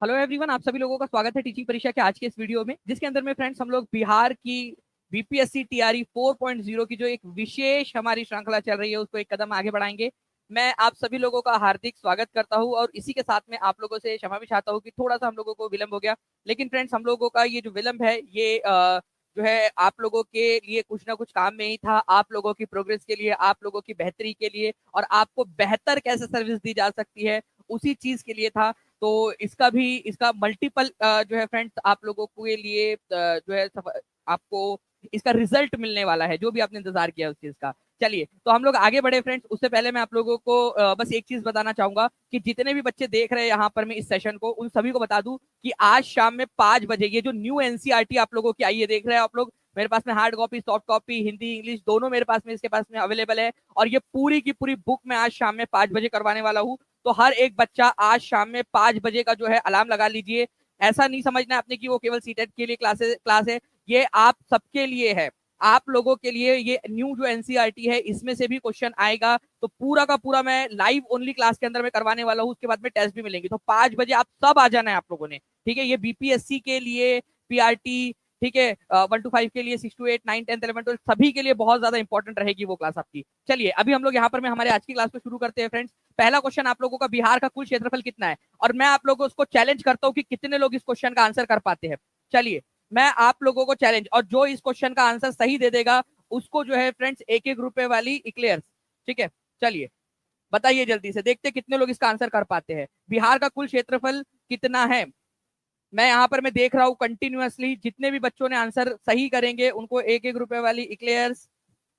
Hello everyone, आप सभी लोगों का स्वागत है टीचिंग परीक्षा के आज के इस वीडियो में, जिसके अंदर में फ्रेंड्स हम लोग बिहार की बीपीएससी टीआरई 4.0 की जो एक विशेष हमारी श्रृंखला चल रही है उसको एक कदम आगे बढ़ाएंगे। मैं आप सभी लोगों का हार्दिक स्वागत करता हूं और इसी के साथ में आप लोगों से क्षमा भी चाहता हूं कि थोड़ा सा हम लोगों को विलंब हो गया। लेकिन फ्रेंड्स, हम लोगों का ये जो विलंब है ये जो है आप लोगों के लिए कुछ ना कुछ काम में ही था, आप लोगों की प्रोग्रेस के लिए, आप लोगों की बेहतरी के लिए और आपको बेहतर कैसे सर्विस दी जा सकती है उसी चीज के लिए था। तो इसका मल्टीपल जो है फ्रेंड्स आप लोगों के लिए जो है आपको इसका रिजल्ट मिलने वाला है, जो भी आपने इंतजार किया उस चीज का। चलिए, तो हम लोग आगे बढ़े फ्रेंड्स। उससे पहले मैं आप लोगों को बस एक चीज बताना चाहूंगा कि जितने भी बच्चे देख रहे हैं यहाँ पर मैं इस सेशन को, उन सभी को बता दूं कि आज शाम में 5 बजे ये जो न्यू एनसीईआरटी आप लोगों की आई है, देख रहे हैं आप लोग, मेरे पास में hard copy, soft copy, Hindi English दोनों मेरे पास में इसके पास में अवेलेबल है। और ये पूरी की पूरी बुक मैं आज शाम में 5 बजे करवाने वाला हूँ। तो हर एक बच्चा आज शाम में 5 बजे का जो है अलार्म लगा लीजिए। ऐसा नहीं समझना आपने कि वो केवल सीटेट के लिए क्लास है। ये आप सबके लिए है, आप लोगों के लिए। ये न्यू जो एनसीईआरटी है इसमें से भी क्वेश्चन आएगा, तो पूरा का पूरा मैं लाइव ओनली क्लास के अंदर में करवाने वाला हूँ। उसके बाद में टेस्ट भी मिलेंगे। तो 5 बजे आप सब आ जाना है आप लोगों ने, ठीक है। ये बीपीएससी के लिए, पीआरटी, ठीक है, 1 to 5 के लिए, 6 to 8, 9, 10, 11, 12 सभी के लिए बहुत ज्यादा इंपॉर्टेंट रहेगी वो क्लास आपकी। चलिए, अभी हम लोग यहाँ पर में हमारे आज की क्लास को शुरू करते हैं फ्रेंड्स। पहला क्वेश्चन आप लोगों का, बिहार का कुल क्षेत्रफल कितना है? और मैं आप लोगों को उसको चैलेंज करता हूँ कि कितने लोग इस क्वेश्चन का आंसर कर पाते हैं। चलिए, मैं आप लोगों को चैलेंज, और जो इस क्वेश्चन का आंसर सही दे देगा उसको जो है फ्रेंड्स 1-1 रुपए वाली इक्लेयर्स, ठीक है। चलिए, बताइए जल्दी से, देखते कितने लोग इसका आंसर कर पाते हैं। बिहार का कुल क्षेत्रफल कितना है? मैं यहाँ पर मैं देख रहा हूँ कंटिन्यूअसली, जितने भी बच्चों ने आंसर सही करेंगे उनको 1-1 रुपए वाली इक्लेयर्स,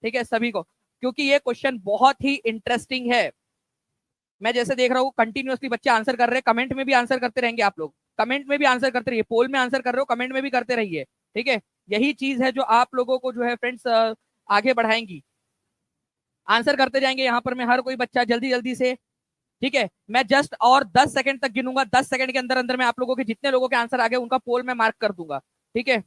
ठीक है, सभी को। क्योंकि ये क्वेश्चन बहुत ही इंटरेस्टिंग है। मैं जैसे देख रहा हूँ कंटिन्यूअसली बच्चे आंसर कर रहे हैं। कमेंट में भी आंसर करते रहेंगे आप लोग, कमेंट में भी आंसर करते रहिए। पोल में आंसर कर रहे हो, कमेंट में भी करते रहिए, ठीक है। यही चीज है जो आप लोगों को जो है फ्रेंड्स आगे बढ़ाएंगी। आंसर करते जाएंगे यहाँ पर मैं, हर कोई बच्चा जल्दी जल्दी से, ठीक है। मैं जस्ट और 10 सेकंड तक गिनूंगा, 10 सेकंड के अंदर अंदर में आप लोगों के जितने लोगों के आंसर आ गए उनका पोल में मार्क कर दूंगा, ठीक है।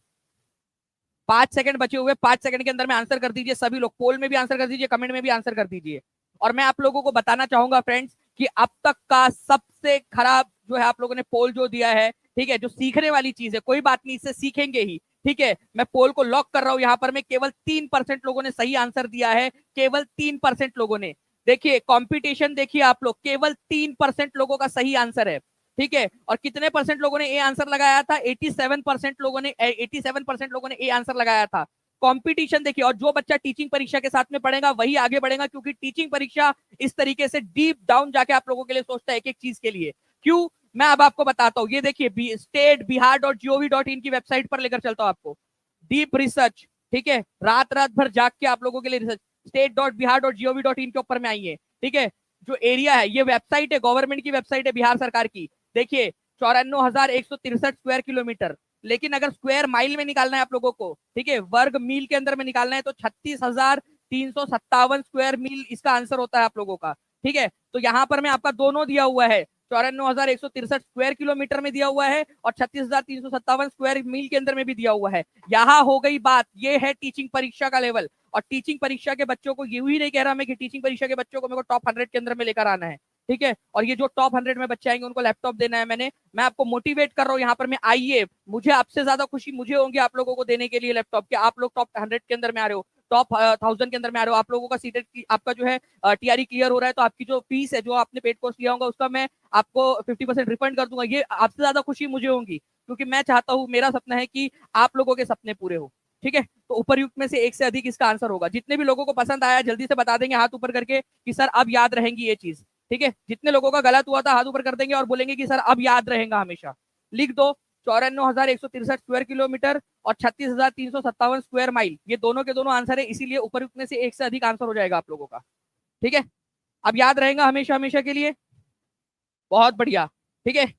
5 सेकंड बचे हुए, 5 सेकंड के अंदर में आंसर कर दीजिए सभी लोग। पोल में भी आंसर कर दीजिए, कमेंट में भी आंसर कर दीजिए। और मैं आप लोगों को बताना चाहूंगा फ्रेंड्स कि अब तक का सबसे खराब जो है आप लोगों ने पोल जो दिया है, ठीक है, जो सीखने वाली चीज है, कोई बात नहीं, इससे सीखेंगे ही, ठीक है। मैं पोल को लॉक कर रहा हूं यहाँ पर। मैं केवल 3% लोगों ने सही आंसर दिया है, केवल 3% लोगों ने। देखिए कंपटीशन, देखिए आप लोग, केवल 3% लोगों का सही आंसर है, ठीक है। और कितने परसेंट लोगों ने ए आंसर लगाया था? 87% लोगों ने, 87% लोगों ने ए आंसर लगाया था। कंपटीशन देखिए, और जो बच्चा टीचिंग परीक्षा के साथ में पढ़ेगा वही आगे बढ़ेगा, क्योंकि टीचिंग परीक्षा इस तरीके से डीप डाउन जाके आप लोगों के लिए सोचता है एक एक चीज के लिए। क्यों? मैं अब आपको बताता हूं। ये देखिए, स्टेट बिहार .gov.in की वेबसाइट पर लेकर चलता हूं आपको। डीप रिसर्च, ठीक है, रात रात भर जाग के आप लोगों के लिए रिसर्च, state.bihar.gov.in के ऊपर में आई है, ठीक है। जो एरिया है, ये वेबसाइट है, गवर्नमेंट की वेबसाइट है बिहार सरकार की। देखिए, 94,163 स्क्वायर किलोमीटर। लेकिन अगर स्क्वायर माइल में निकालना है आप लोगों को, ठीक है, वर्ग मील के अंदर में निकालना है, तो 36,357 स्क्वायर मील इसका आंसर होता है आप लोगों का, ठीक है। तो यहाँ पर मैं आपका दोनों दिया हुआ है, 94,163 स्क्वायर किलोमीटर में दिया हुआ है और 36,357 स्क्वायर मील के अंदर में भी दिया हुआ है। यहाँ हो गई बात, ये है टीचिंग परीक्षा का लेवल। और टीचिंग परीक्षा के बच्चों को, ये ही नहीं कह रहा मैं कि टीचिंग परीक्षा के बच्चों को मेरे को टॉप 100 के अंदर में लेकर आना है, ठीक है। और ये जो टॉप 100 में बच्चे आएंगे उनको लैपटॉप देना है मैंने। मैं आपको मोटिवेट कर रहा हूँ यहाँ पर, मैं आइए, मुझे आपसे ज्यादा खुशी मुझे होगी आप लोगों को देने के लिए लैपटॉप के। आप लोग टॉप 100 के अंदर में आ रहे हो, टॉप 1000 के अंदर में आ रहे हो, आप लोगों का सीटेट आपका जो है टीआरई क्लियर हो रहा है, तो आपकी जो फीस है, जो आपने पेड कोर्स लिया होगा, उसका मैं आपको 50% रिफंड कर दूंगा। ये आपसे ज्यादा खुशी मुझे होगी, क्योंकि मैं चाहता हूँ, मेरा सपना है कि आप लोगों के सपने पूरे हो, ठीक है। तो उपरयुक्त में से एक से अधिक इसका आंसर होगा। जितने भी लोगों को पसंद आया जल्दी से बता देंगे हाथ ऊपर करके कि सर अब याद रहेंगी ये चीज, ठीक है। जितने लोगों का गलत हुआ था हाथ ऊपर कर देंगे और बोलेंगे कि सर अब याद रहेगा हमेशा। लिख दो, 94,163 स्क्वायर किलोमीटर और 36,357 स्क्वायर माइल, ये दोनों के दोनों आंसर है, इसीलिए उपरयुक्त में से एक से अधिक आंसर हो जाएगा आप लोगों का, ठीक है। अब याद रहेगा हमेशा हमेशा के लिए, बहुत बढ़िया, ठीक है।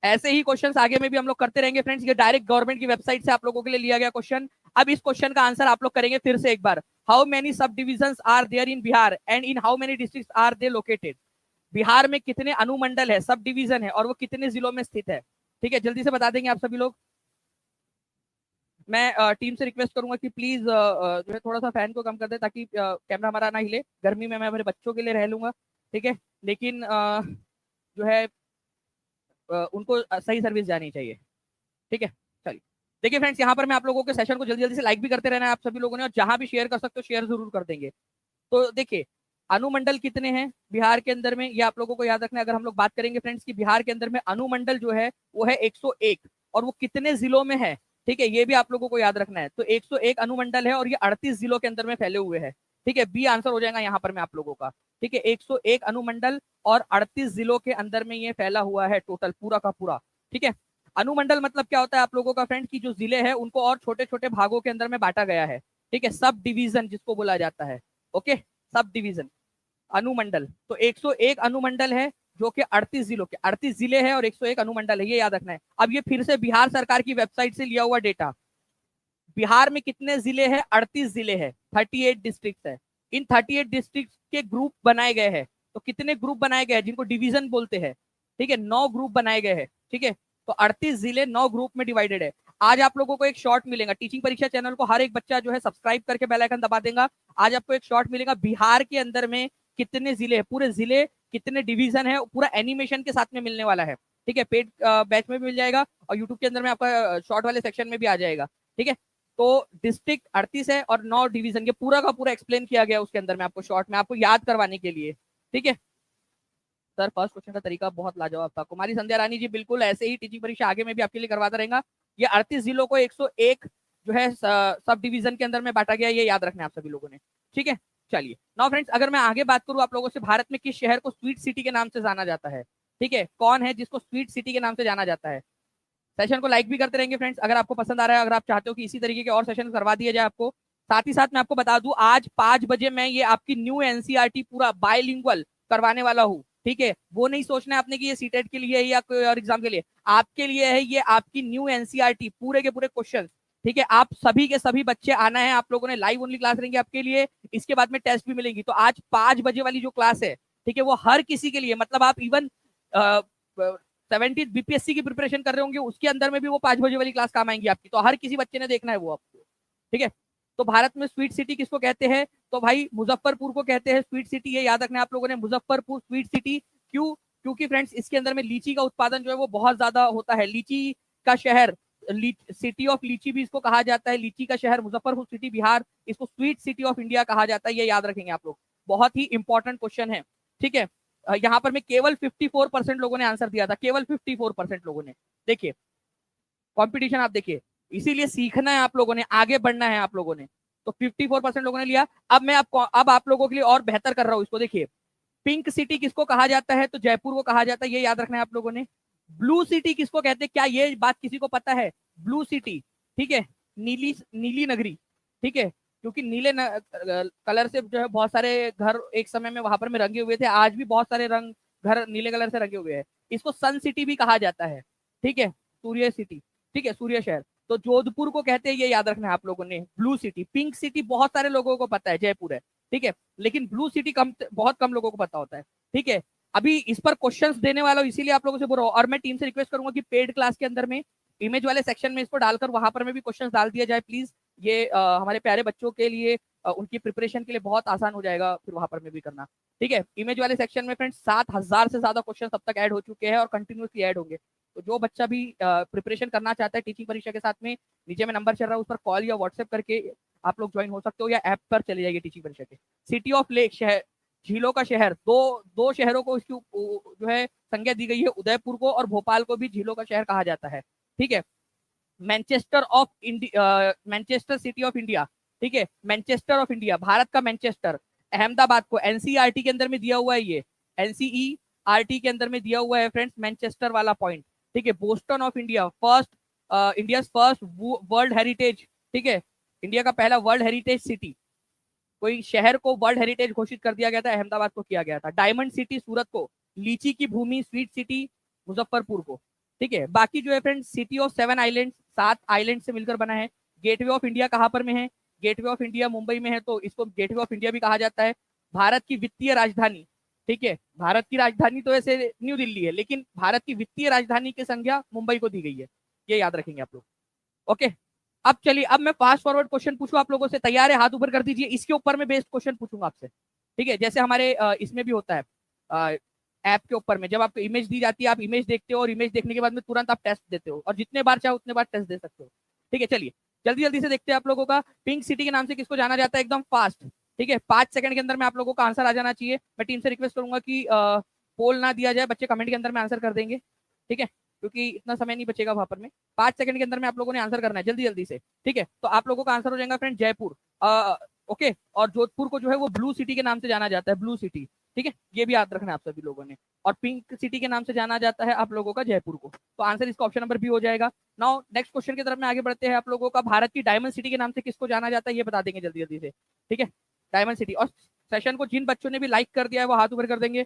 ऐसे ही क्वेश्चंस आगे में भी हम लोग करते रहेंगे फ्रेंड्स। ये डायरेक्ट गवर्नमेंट की वेबसाइट से आप लोगों के लिए लिया गया क्वेश्चन। अब इस क्वेश्चन का आंसर आप लोग करेंगे फिर से एक बार। How many sub division are there in Bihar and in how many district are they located? Bihar में कितने अनुमंडल है, सब डिवीजन है, और वो कितने जिलों में स्थित है, ठीक है। जल्दी से बता देंगे आप सभी लोग। मैं टीम से रिक्वेस्ट करूंगा कि प्लीज जो है थोड़ा सा फैन को कम कर दे, ताकि कैमरा हमारा ना हिले। गर्मी में मैं मेरे बच्चों के लिए रह लूंगा, ठीक है। लेकिन जो है उनको सही सर्विस जानी चाहिए। ठीक है, चलिए देखिए फ्रेंड्स, यहाँ पर मैं आप लोगों के सेशन को जल्दी जल्दी से लाइक भी करते रहना है आप सभी लोगों ने, और जहां भी शेयर कर सकते हो शेयर जरूर कर देंगे। तो देखिए अनुमंडल कितने हैं बिहार के अंदर में, ये आप लोगों को याद रखना है। अगर हम लोग बात करेंगे फ्रेंड्स कि बिहार के अंदर में अनुमंडल जो है वो है 101, और वो कितने जिलों में है, ठीक है, ये भी आप लोगों को याद रखना है। तो 101 अनुमंडल है और ये 38 जिलों के अंदर में फैले हुए हैं। ठीक है, बी आंसर हो जाएगा यहाँ पर में आप लोगों का। ठीक है, 101 अनुमंडल और 38 जिलों के अंदर में ये फैला हुआ है टोटल पूरा का पूरा। ठीक है, अनुमंडल मतलब क्या होता है आप लोगों का फ्रेंड की जो जिले हैं उनको और छोटे छोटे भागों के अंदर में बांटा गया है। ठीक है, सब डिवीजन जिसको बोला जाता है। ओके, सब डिवीजन अनुमंडल। तो 101 अनुमंडल है जो कि 38 जिलों के 38 जिले हैं और 101 अनुमंडल है, ये याद रखना है। अब ये फिर से बिहार सरकार की वेबसाइट से लिया हुआ डेटा। बिहार में कितने जिले हैं? 38 जिले हैं, 38 डिस्ट्रिक्ट है। इन 38 डिस्ट्रिक्ट के ग्रुप बनाए गए हैं। तो कितने ग्रुप बनाए गए हैं जिनको डिवीजन बोलते हैं? ठीक है, 9 ग्रुप बनाए गए हैं। ठीक है, तो 38 जिले 9 ग्रुप में डिवाइडेड है। आज आप लोगों को एक शॉर्ट मिलेगा, टीचिंग परीक्षा चैनल को हर एक बच्चा जो है सब्सक्राइब करके बेल आइकन दबा देगा। आज आपको एक शॉर्ट मिलेगा बिहार के अंदर में कितने जिले हैं, पूरे जिले कितने डिवीजन है, पूरा एनिमेशन के साथ में मिलने वाला है। ठीक है, पेड बैच में भी मिल जाएगा और यूट्यूब के अंदर में आपका शॉर्ट वाले सेक्शन में भी आ जाएगा। ठीक है, तो डिस्ट्रिक्ट 38 है और 9 डिवीजन, ये पूरा का पूरा एक्सप्लेन किया गया उसके अंदर में आपको शॉर्ट में, आपको याद करवाने के लिए। ठीक है सर, फर्स्ट क्वेश्चन का तरीका बहुत लाजवाब था। कुमारी संध्या रानी जी, बिल्कुल ऐसे ही टीचिंग परीक्षा आगे में भी आपके लिए करवाता रहेगा। ये 38 जिलों को 101 जो है सब डिवीजन के अंदर में बांटा गया, ये याद रखना है आप सभी लोगों ने। ठीक है, चलिए नाउ फ्रेंड्स, अगर मैं आगे बात करूं आप लोगों से, भारत में किस शहर को स्वीट सिटी के नाम से जाना जाता है? ठीक है, कौन है जिसको स्वीट सिटी के नाम से जाना जाता है? सेशन को लाइक भी करते रहेंगे फ्रेंड्स, अगर आपको पसंद आ रहा है, अगर आप चाहते हो कि इसी तरीके के और सेशन करवा दिया जाए आपको। साथ ही साथ मैं आपको बता दूं, आज 5 बजे मैं ये आपकी न्यू एनसीईआरटी पूरा बायलिंगुअल करवाने वाला हूँ। ठीक है, वो नहीं सोचना है आपने कि ये सीटेट के लिए है या कोई और एग्जाम के लिए, आपके लिए है ये आपकी न्यू एनसीईआरटी, पूरे के पूरे क्वेश्चन। ठीक है, आप सभी के सभी बच्चे आना है, आप लोगों ने लाइव ओनली क्लास रहेंगे आपके लिए, इसके बाद में टेस्ट भी मिलेंगी। तो आज 5 बजे वाली जो क्लास है, ठीक है, वो हर किसी के लिए, मतलब आप इवन 70 बीपीएससी की प्रिपरेशन कर रहे होंगे उसके अंदर में भी वो 5 बजे वाली क्लास काम आएंगी आपकी, तो हर किसी बच्चे ने देखना है वो आपको। ठीक है, तो भारत में स्वीट सिटी किसको कहते हैं? तो भाई मुजफ्फरपुर को कहते हैं स्वीट सिटी, ये याद रखना है आप लोगों ने, मुजफ्फरपुर स्वीट सिटी। क्यों? क्योंकि फ्रेंड्स इसके अंदर में लीची का उत्पादन जो है वो बहुत ज्यादा होता है, लीची का शहर, सिटी ऑफ लीची भी इसको कहा जाता है, लीची का शहर मुजफ्फरपुर सिटी बिहार, इसको स्वीट सिटी ऑफ इंडिया कहा जाता है, ये याद रखेंगे आप लोग, बहुत ही इंपॉर्टेंट क्वेश्चन है। ठीक है, यहाँ पर में केवल 54% लोगों ने आंसर दिया था, केवल 54% लोगों ने। देखिए कंपटीशन आप देखिए, इसीलिए सीखना है आप लोगों ने, आगे बढ़ना है आप लोगों ने। तो 54% लोगों ने लिया। अब मैं आपको अब आप लोगों के लिए और बेहतर कर रहा हूं इसको, देखिए पिंक सिटी किसको कहा जाता है? तो जयपुर को कहा जाता है, ये याद रखना है आप लोगों ने। ब्लू सिटी किसको कहते हैं? क्या ये बात किसी को पता है? ब्लू सिटी, ठीक है, नीली नीली नगरी। ठीक है, क्योंकि नीले कलर से जो है बहुत सारे घर एक समय में वहां पर में रंगे हुए थे, आज भी बहुत सारे रंग घर नीले कलर से रंगे हुए हैं। इसको सन सिटी भी कहा जाता है। ठीक है, सूर्य सिटी, ठीक है, सूर्य शहर। तो जोधपुर को कहते हैं, ये याद रखना है आप लोगों ने, ब्लू सिटी। पिंक सिटी बहुत सारे लोगों को पता है, जयपुर है। ठीक है, लेकिन ब्लू सिटी बहुत कम लोगों को पता होता है। ठीक है, अभी इस पर क्वेश्चंस देने वाला हूं, इसीलिए आप लोगों से बोल रहा हूं, और मैं टीम से रिक्वेस्ट करूंगा कि पेड क्लास के अंदर में इमेज वाले सेक्शन में इसको डालकर वहां पर में भी क्वेश्चंस डाल दिया जाए प्लीज। ये हमारे प्यारे बच्चों के लिए उनकी प्रिपरेशन के लिए बहुत आसान हो जाएगा फिर वहां पर में भी करना। ठीक है, इमेज वाले सेक्शन में फ्रेंड्स 7,000 से ज्यादा क्वेश्चन अब तक ऐड हो चुके हैं और कंटिन्यूसली ऐड होंगे। तो जो बच्चा भी प्रिपरेशन करना चाहता है टीचिंग परीक्षा के साथ में, नीचे में नंबर चल रहा है उस पर कॉल या व्हाट्सएप करके आप लोग ज्वाइन हो सकते हो, या ऐप पर चले जाइए टीचिंग परीक्षा के। सिटी ऑफ लेक शहर, झीलों का शहर, दो शहरों को इसकी जो है संज्ञा दी गई है, उदयपुर को और भोपाल को भी झीलों का शहर कहा जाता है। ठीक है, Manchester of India, Manchester city of India, ठीक है, मैनचेस्टर ऑफ इंडिया, भारत का मैनचेस्टर। अहमदाबाद को एनसीईआरटी के अंदर में दिया हुआ है, ये एनसीईआरटी के अंदर में दिया हुआ है फ्रेंड्स, मैनचेस्टर वाला पॉइंट। ठीक है, Boston of India, India first world heritage, ठीक है, इंडिया का पहला वर्ल्ड हेरिटेज सिटी, कोई शहर को वर्ल्ड हेरिटेज घोषित कर दिया गया था, अहमदाबाद को किया गया था। डायमंड सिटी सूरत को, लीची की भूमि स्वीट सिटी मुजफ्फरपुर को। ठीक है, बाकी जो है friends city of 7 island, 7 island से मिलकर बना है। गेटवे ऑफ इंडिया कहां पर में है? गेटवे ऑफ इंडिया मुंबई में है, तो इसको गेटवे ऑफ इंडिया भी कहा जाता है। भारत की वित्तीय राजधानी, ठीक है, भारत की राजधानी तो ऐसे न्यू दिल्ली है, लेकिन भारत की वित्तीय राजधानी की संज्ञा मुंबई को दी गई है, ये याद रखेंगे आप लोग। ओके, अब चलिए, अब मैं फास्ट फॉरवर्ड क्वेश्चन पूछूं आप लोगों से, तैयार है? हाथ ऊपर कर दीजिए, इसके ऊपर में बेस्ड क्वेश्चन पूछूंगा आपसे। ठीक है, जैसे हमारे इसमें भी होता है ऐप के ऊपर में जब आपको इमेज दी जाती है, आप इमेज देखते हो और इमेज देखने के बाद में तुरंत आप टेस्ट देते हो, और जितने बार चाहो उतने बार टेस्ट दे सकते हो। ठीक है, चलिए जल्दी जल्दी से देखते हैं आप लोगों का। पिंक सिटी के नाम से किसको जाना जाता है? एकदम फास्ट। ठीक है, 5 सेकंड के अंदर में आप लोगों का आंसर आ जाना चाहिए। मैं टीम से रिक्वेस्ट करूंगा कि पोल ना दिया जाए, बच्चे कमेंट के अंदर में आंसर कर देंगे। ठीक है, क्योंकि इतना समय नहीं बचेगा वहां पर में। 5 सेकंड के अंदर में आप लोगों ने आंसर करना है जल्दी जल्दी से। ठीक है, तो आप लोगों का आंसर हो जाएगा फ्रेंड जयपुर। ओके, और जोधपुर को जो है वो ब्लू सिटी के नाम से जाना जाता है, ब्लू सिटी। ठीक है, ये भी याद रखना है आप सभी लोगों ने। और पिंक सिटी के नाम से जाना जाता है आप लोगों का जयपुर को। तो आंसर इसका ऑप्शन नंबर बी हो जाएगा। नाउ नेक्स्ट क्वेश्चन की तरफ में आगे बढ़ते हैं। आप लोगों का भारत की डायमंड सिटी के नाम से किसको जाना जाता है ये बता देंगे जल्दी जल्दी से। ठीक है, डायमंड सिटी। और सेशन को जिन बच्चों ने भी लाइक कर दिया है वो हाथ ऊपर कर देंगे।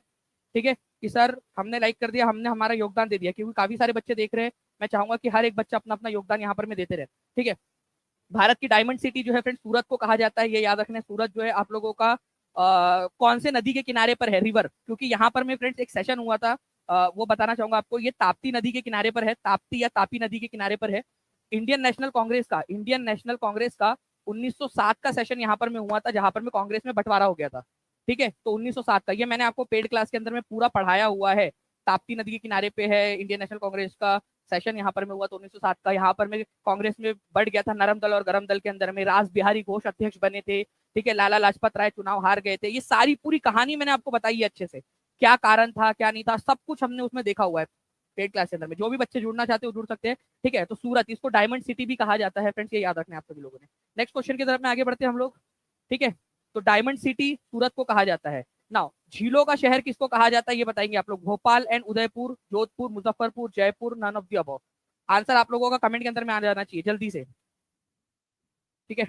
ठीक है, कि सर हमने लाइक कर दिया, हमने हमारा योगदान दे दिया, क्योंकि काफी सारे बच्चे देख रहे हैं। मैं चाहूंगा कि हर एक बच्चा अपना अपना योगदान यहाँ पर में देते रहे। ठीक है, भारत की डायमंड सिटी जो है फ्रेंड सूरत को कहा जाता है, ये याद रखना है। सूरत जो है आप लोगों का कौन से नदी के किनारे पर है? रिवर, क्योंकि यहाँ पर में फ्रेंड्स एक सेशन हुआ था, वो बताना चाहूंगा आपको। ये ताप्ती नदी के किनारे पर है, ताप्ती या तापी नदी के किनारे पर है। इंडियन नेशनल कांग्रेस का 1907 का सेशन यहाँ पर में हुआ था, जहां पर में कांग्रेस में बंटवारा हो गया था। ठीक है, तो 1907 का ये मैंने आपको पेड क्लास के अंदर में पूरा पढ़ाया हुआ है। ताप्ती नदी के किनारे पे है इंडियन नेशनल कांग्रेस का सेशन, यहाँ पर में हुआ था 1907 का। यहाँ पर में कांग्रेस में बढ़ गया था नरम दल और गरम दल के अंदर में। रास बिहारी घोष अध्यक्ष बने थे। ठीक है, लाला लाजपत राय चुनाव हार गए थे। ये सारी पूरी कहानी मैंने आपको बताई है अच्छे से, क्या कारण था क्या नहीं था, सब कुछ हमने उसमें देखा हुआ है पेड क्लास के अंदर में। जो भी बच्चे जुड़ना चाहते हो जुड़ सकते हैं। ठीक है, तो सूरत, इसको डायमंड सिटी भी कहा जाता है फ्रेंड्स, ये याद रखना है आप सभी लोगों ने। नेक्स्ट क्वेश्चन की तरफ में आगे बढ़ते हैं हम लोग। ठीक है, तो डायमंड सिटी सूरत को कहा जाता है। नाउ झीलों का शहर किसको कहा जाता है ये बताएंगे आप लोग। Bhopal and Udaipur, Jodhpur, Muzaffarpur, Jaipur, none of the above. Answer आप लोगों का कमेंट के अंदर में आ जाना चाहिए जल्दी से। ठीक है,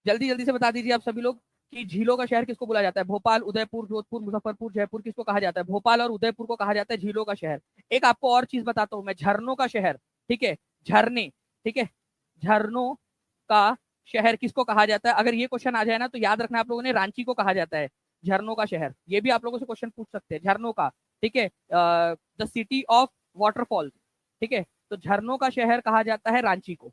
जल्दी जल्दी से बता दीजिए आप सभी लोग कि झीलों का शहर किसको बोला जाता है। भोपाल, उदयपुर, जोधपुर, मुजफ्फरपुर, जयपुर, किसको कहा जाता है? भोपाल और उदयपुर को कहा जाता है झीलों का शहर। एक आपको और चीज बताता हूं मैं, झरनों का शहर। ठीक है, झरने। ठीक है, झरनों का शहर किसको कहा जाता है? अगर ये क्वेश्चन आ जाए ना तो याद रखना आप लोगों ने, रांची को कहा जाता है झरनों का शहर। ये भी आप लोगों से क्वेश्चन पूछ सकते हैं झरनों का। ठीक है, द सिटी ऑफ वाटरफॉल। ठीक है, तो झरनों का शहर कहा जाता है रांची को।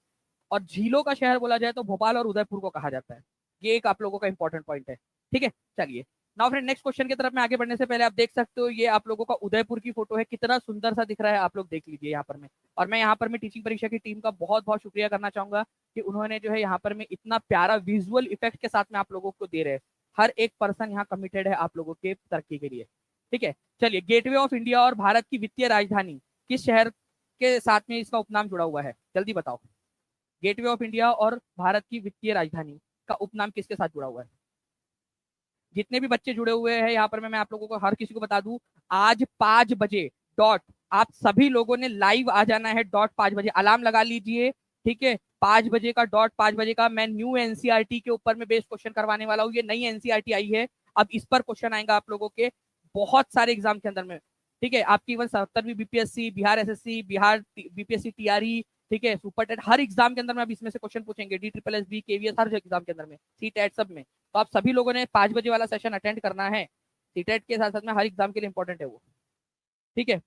और झीलों का शहर बोला जाए तो भोपाल और उदयपुर को कहा जाता है। ये एक आप लोगों का इंपॉर्टेंट पॉइंट है। ठीक है, चलिए नाउ फ्रेंड नेक्स्ट क्वेश्चन की तरफ में आगे बढ़ने से पहले आप देख सकते हो, ये आप लोगों का उदयपुर की फोटो है, कितना सुंदर सा दिख रहा है, आप लोग देख लीजिए यहाँ पर में। और मैं यहाँ पर में टीचिंग परीक्षा की टीम का बहुत बहुत शुक्रिया करना चाहूंगा कि उन्होंने जो है यहाँ पर में इतना प्यारा विजुअल इफेक्ट के साथ में आप लोगों को दे रहे हैं। हर एक पर्सन यहाँ कमिटेड है आप लोगों के तरक्की के लिए। ठीक है, चलिए गेटवे ऑफ इंडिया और भारत की वित्तीय राजधानी किस शहर के साथ में इसका उपनाम जुड़ा हुआ है? जल्दी बताओ। गेटवे ऑफ इंडिया और भारत की वित्तीय राजधानी का उपनाम किसके साथ जुड़ा हुआ है? जितने भी बच्चे जुड़े हुए हैं यहाँ पर मैं आप लोगों को हर किसी को बता दूं, आज 5 बजे डॉट आप सभी लोगों ने लाइव आ जाना है। डॉट 5 बजे अलार्म लगा लीजिए। ठीक है, 5 बजे का, डॉट 5 बजे का मैं न्यू एनसीईआरटी के ऊपर में बेस्ड क्वेश्चन करवाने वाला हूँ। ये नई एनसीईआरटी आई है, अब इस पर क्वेश्चन आएगा आप लोगों के बहुत सारे एग्जाम के अंदर में। ठीक है, आपकी इवन 77वीं BPSC, Bihar SSC, Bihar BPSC TRE, ठीक है, सुपर टेट, हर एग्जाम के अंदर में अब इसमें से क्वेश्चन पूछेंगे। D triple S B, KVS, हर एग्जाम के अंदर में, सी टेट सब में। तो आप सभी लोगों ने 5 बजे वाला सेशन अटेंड करना है। सी टेट के साथ साथ में हर एग्जाम के लिए इंपॉर्टेंट है वो। ठीक है,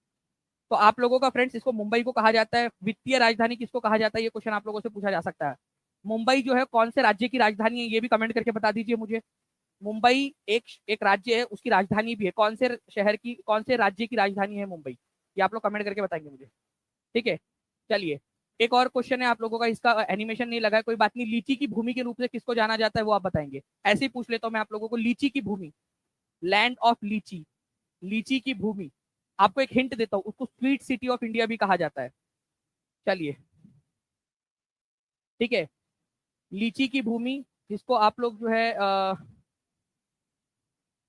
तो आप लोगों का फ्रेंड्स, इसको मुंबई को कहा जाता है। वित्तीय राजधानी किसको कहा जाता है ये क्वेश्चन आप लोगों से पूछा जा सकता है। मुंबई जो है कौन से राज्य की राजधानी है ये भी कमेंट करके बता दीजिए मुझे। मुंबई एक एक राज्य है, उसकी राजधानी भी है। कौन से शहर की, कौन से राज्य की राजधानी है मुंबई, ये आप लोग कमेंट करके बताएंगे मुझे। ठीक है, चलिए एक और क्वेश्चन है आप लोगों का, इसका एनिमेशन नहीं लगा है, कोई बात नहीं। लीची की भूमि के रूप से किसको जाना जाता है वो आप बताएंगे। ऐसे ही पूछ लेता हूं मैं आप लोगों को, लीची की भूमि, लैंड ऑफ लीची, लीची की भूमि। आपको एक हिंट देता हूं, उसको स्वीट सिटी ऑफ इंडिया भी कहा जाता है। चलिए, ठीक है, लीची की भूमि जिसको आप लोग जो है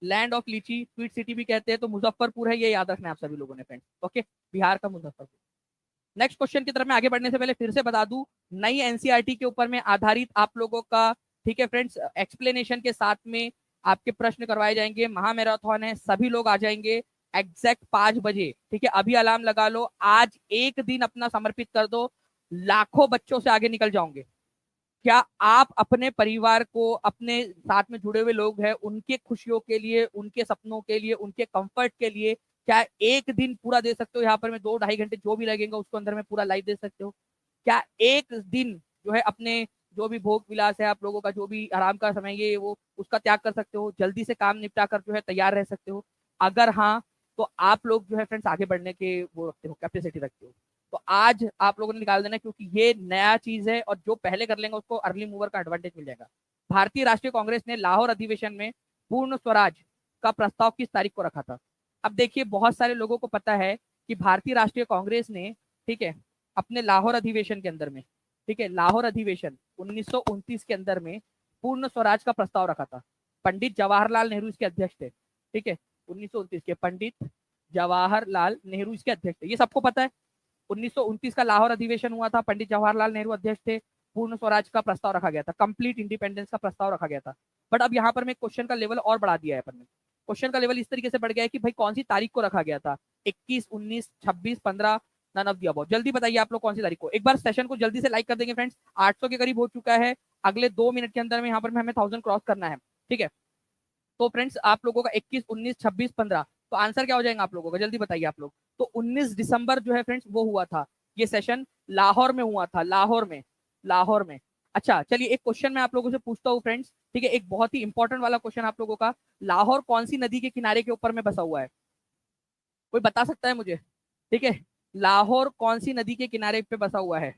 लैंड ऑफ लीची, स्वीट सिटी भी कहते हैं, तो मुजफ्फरपुर है, ये याद रखना है आप सभी लोगों ने फ्रेंड्स। ओके, बिहार का मुजफ्फरपुर। नेक्स्ट क्वेश्चन की तरफ में आगे बढ़ने से पहले फिर से बता दूं, नई एनसीईआरटी के ऊपर में आधारित आप लोगों का, ठीक है फ्रेंड्स, एक्सप्लेनेशन के साथ में आपके प्रश्न करवाए जाएंगे। महामैराथन है, सभी लोग आ जाएंगे एग्जैक्ट 5 बजे। ठीक है, अभी अलार्म लगा लो, आज एक दिन अपना समर्पित कर दो, लाखों बच्चों से आगे निकल जाओगे। क्या आप अपने परिवार को, अपने साथ में जुड़े हुए लोग हैं, उनके खुशियों के लिए, उनके सपनों के लिए, उनके कंफर्ट के लिए क्या एक दिन पूरा दे सकते हो? यहाँ पर मैं 2-2.5 घंटे जो भी लगेगा उसको अंदर में पूरा लाइव दे सकते हो? क्या एक दिन जो है अपने जो भी भोग विलास है आप लोगों का, जो भी आराम का समय ये वो, उसका त्याग कर सकते हो? जल्दी से काम निपटा कर जो है तैयार रह सकते हो? अगर हाँ तो आप लोग जो है फ्रेंड्स आगे बढ़ने के वो रखते हो, कैपेसिटी रखते हो, तो आज आप लोगों ने निकाल देना, क्योंकि ये नया चीज है और जो पहले कर लेंगे उसको अर्ली मूवर का एडवांटेज मिल जाएगा। भारतीय राष्ट्रीय कांग्रेस ने लाहौर अधिवेशन में पूर्ण स्वराज का प्रस्ताव किस तारीख को रखा था? अब देखिए, बहुत सारे लोगों को पता है कि भारतीय राष्ट्रीय कांग्रेस ने, ठीक है, अपने लाहौर अधिवेशन के अंदर में, ठीक है, लाहौर अधिवेशन 1929 के अंदर में पूर्ण स्वराज का प्रस्ताव रखा था। पंडित जवाहरलाल नेहरू इसके अध्यक्ष थे, ठीक है, 1929 के पंडित जवाहरलाल नेहरू इसके अध्यक्ष थे, ये सबको पता है। 1929 का लाहौर अधिवेशन हुआ था, पंडित जवाहरलाल नेहरू अध्यक्ष थे, पूर्ण स्वराज का प्रस्ताव रखा गया था, कंप्लीट इंडिपेंडेंस का प्रस्ताव रखा गया था। बट अब यहाँ पर मैं क्वेश्चन का लेवल और बढ़ा दिया है अपन ने। क्वेश्चन का लेवल इस तरीके से बढ़ गया है कि भाई कौन सी तारीख को रखा गया था, 21, 19, 26, 15, नन ऑफ द अबव। जल्दी बताइए आप लोग कौन सी तारीख को। एक बार सेशन को जल्दी से लाइक कर देंगे फ्रेंड्स, 800 के करीब हो चुका है। अगले 2 मिनट के अंदर में यहाँ पर हमें 1000 क्रॉस करना है, ठीक है। तो फ्रेंड्स आप लोगों का 21, 19, 26, 15, तो आंसर क्या हो जाएगा आप लोगों का, जल्दी बताइए आप लोग। तो 19 दिसंबर जो है फ्रेंड्स वो हुआ था, ये सेशन लाहौर में हुआ था, लाहौर में, लाहौर में। अच्छा चलिए, एक क्वेश्चन मैं आप लोगों से पूछता हूँ फ्रेंड्स, ठीक है, एक बहुत ही इंपॉर्टेंट वाला क्वेश्चन आप लोगों का। लाहौर कौन सी नदी के किनारे के ऊपर में बसा हुआ है? कोई बता सकता है मुझे? ठीक है, लाहौर कौन सी नदी के किनारे पे बसा हुआ है?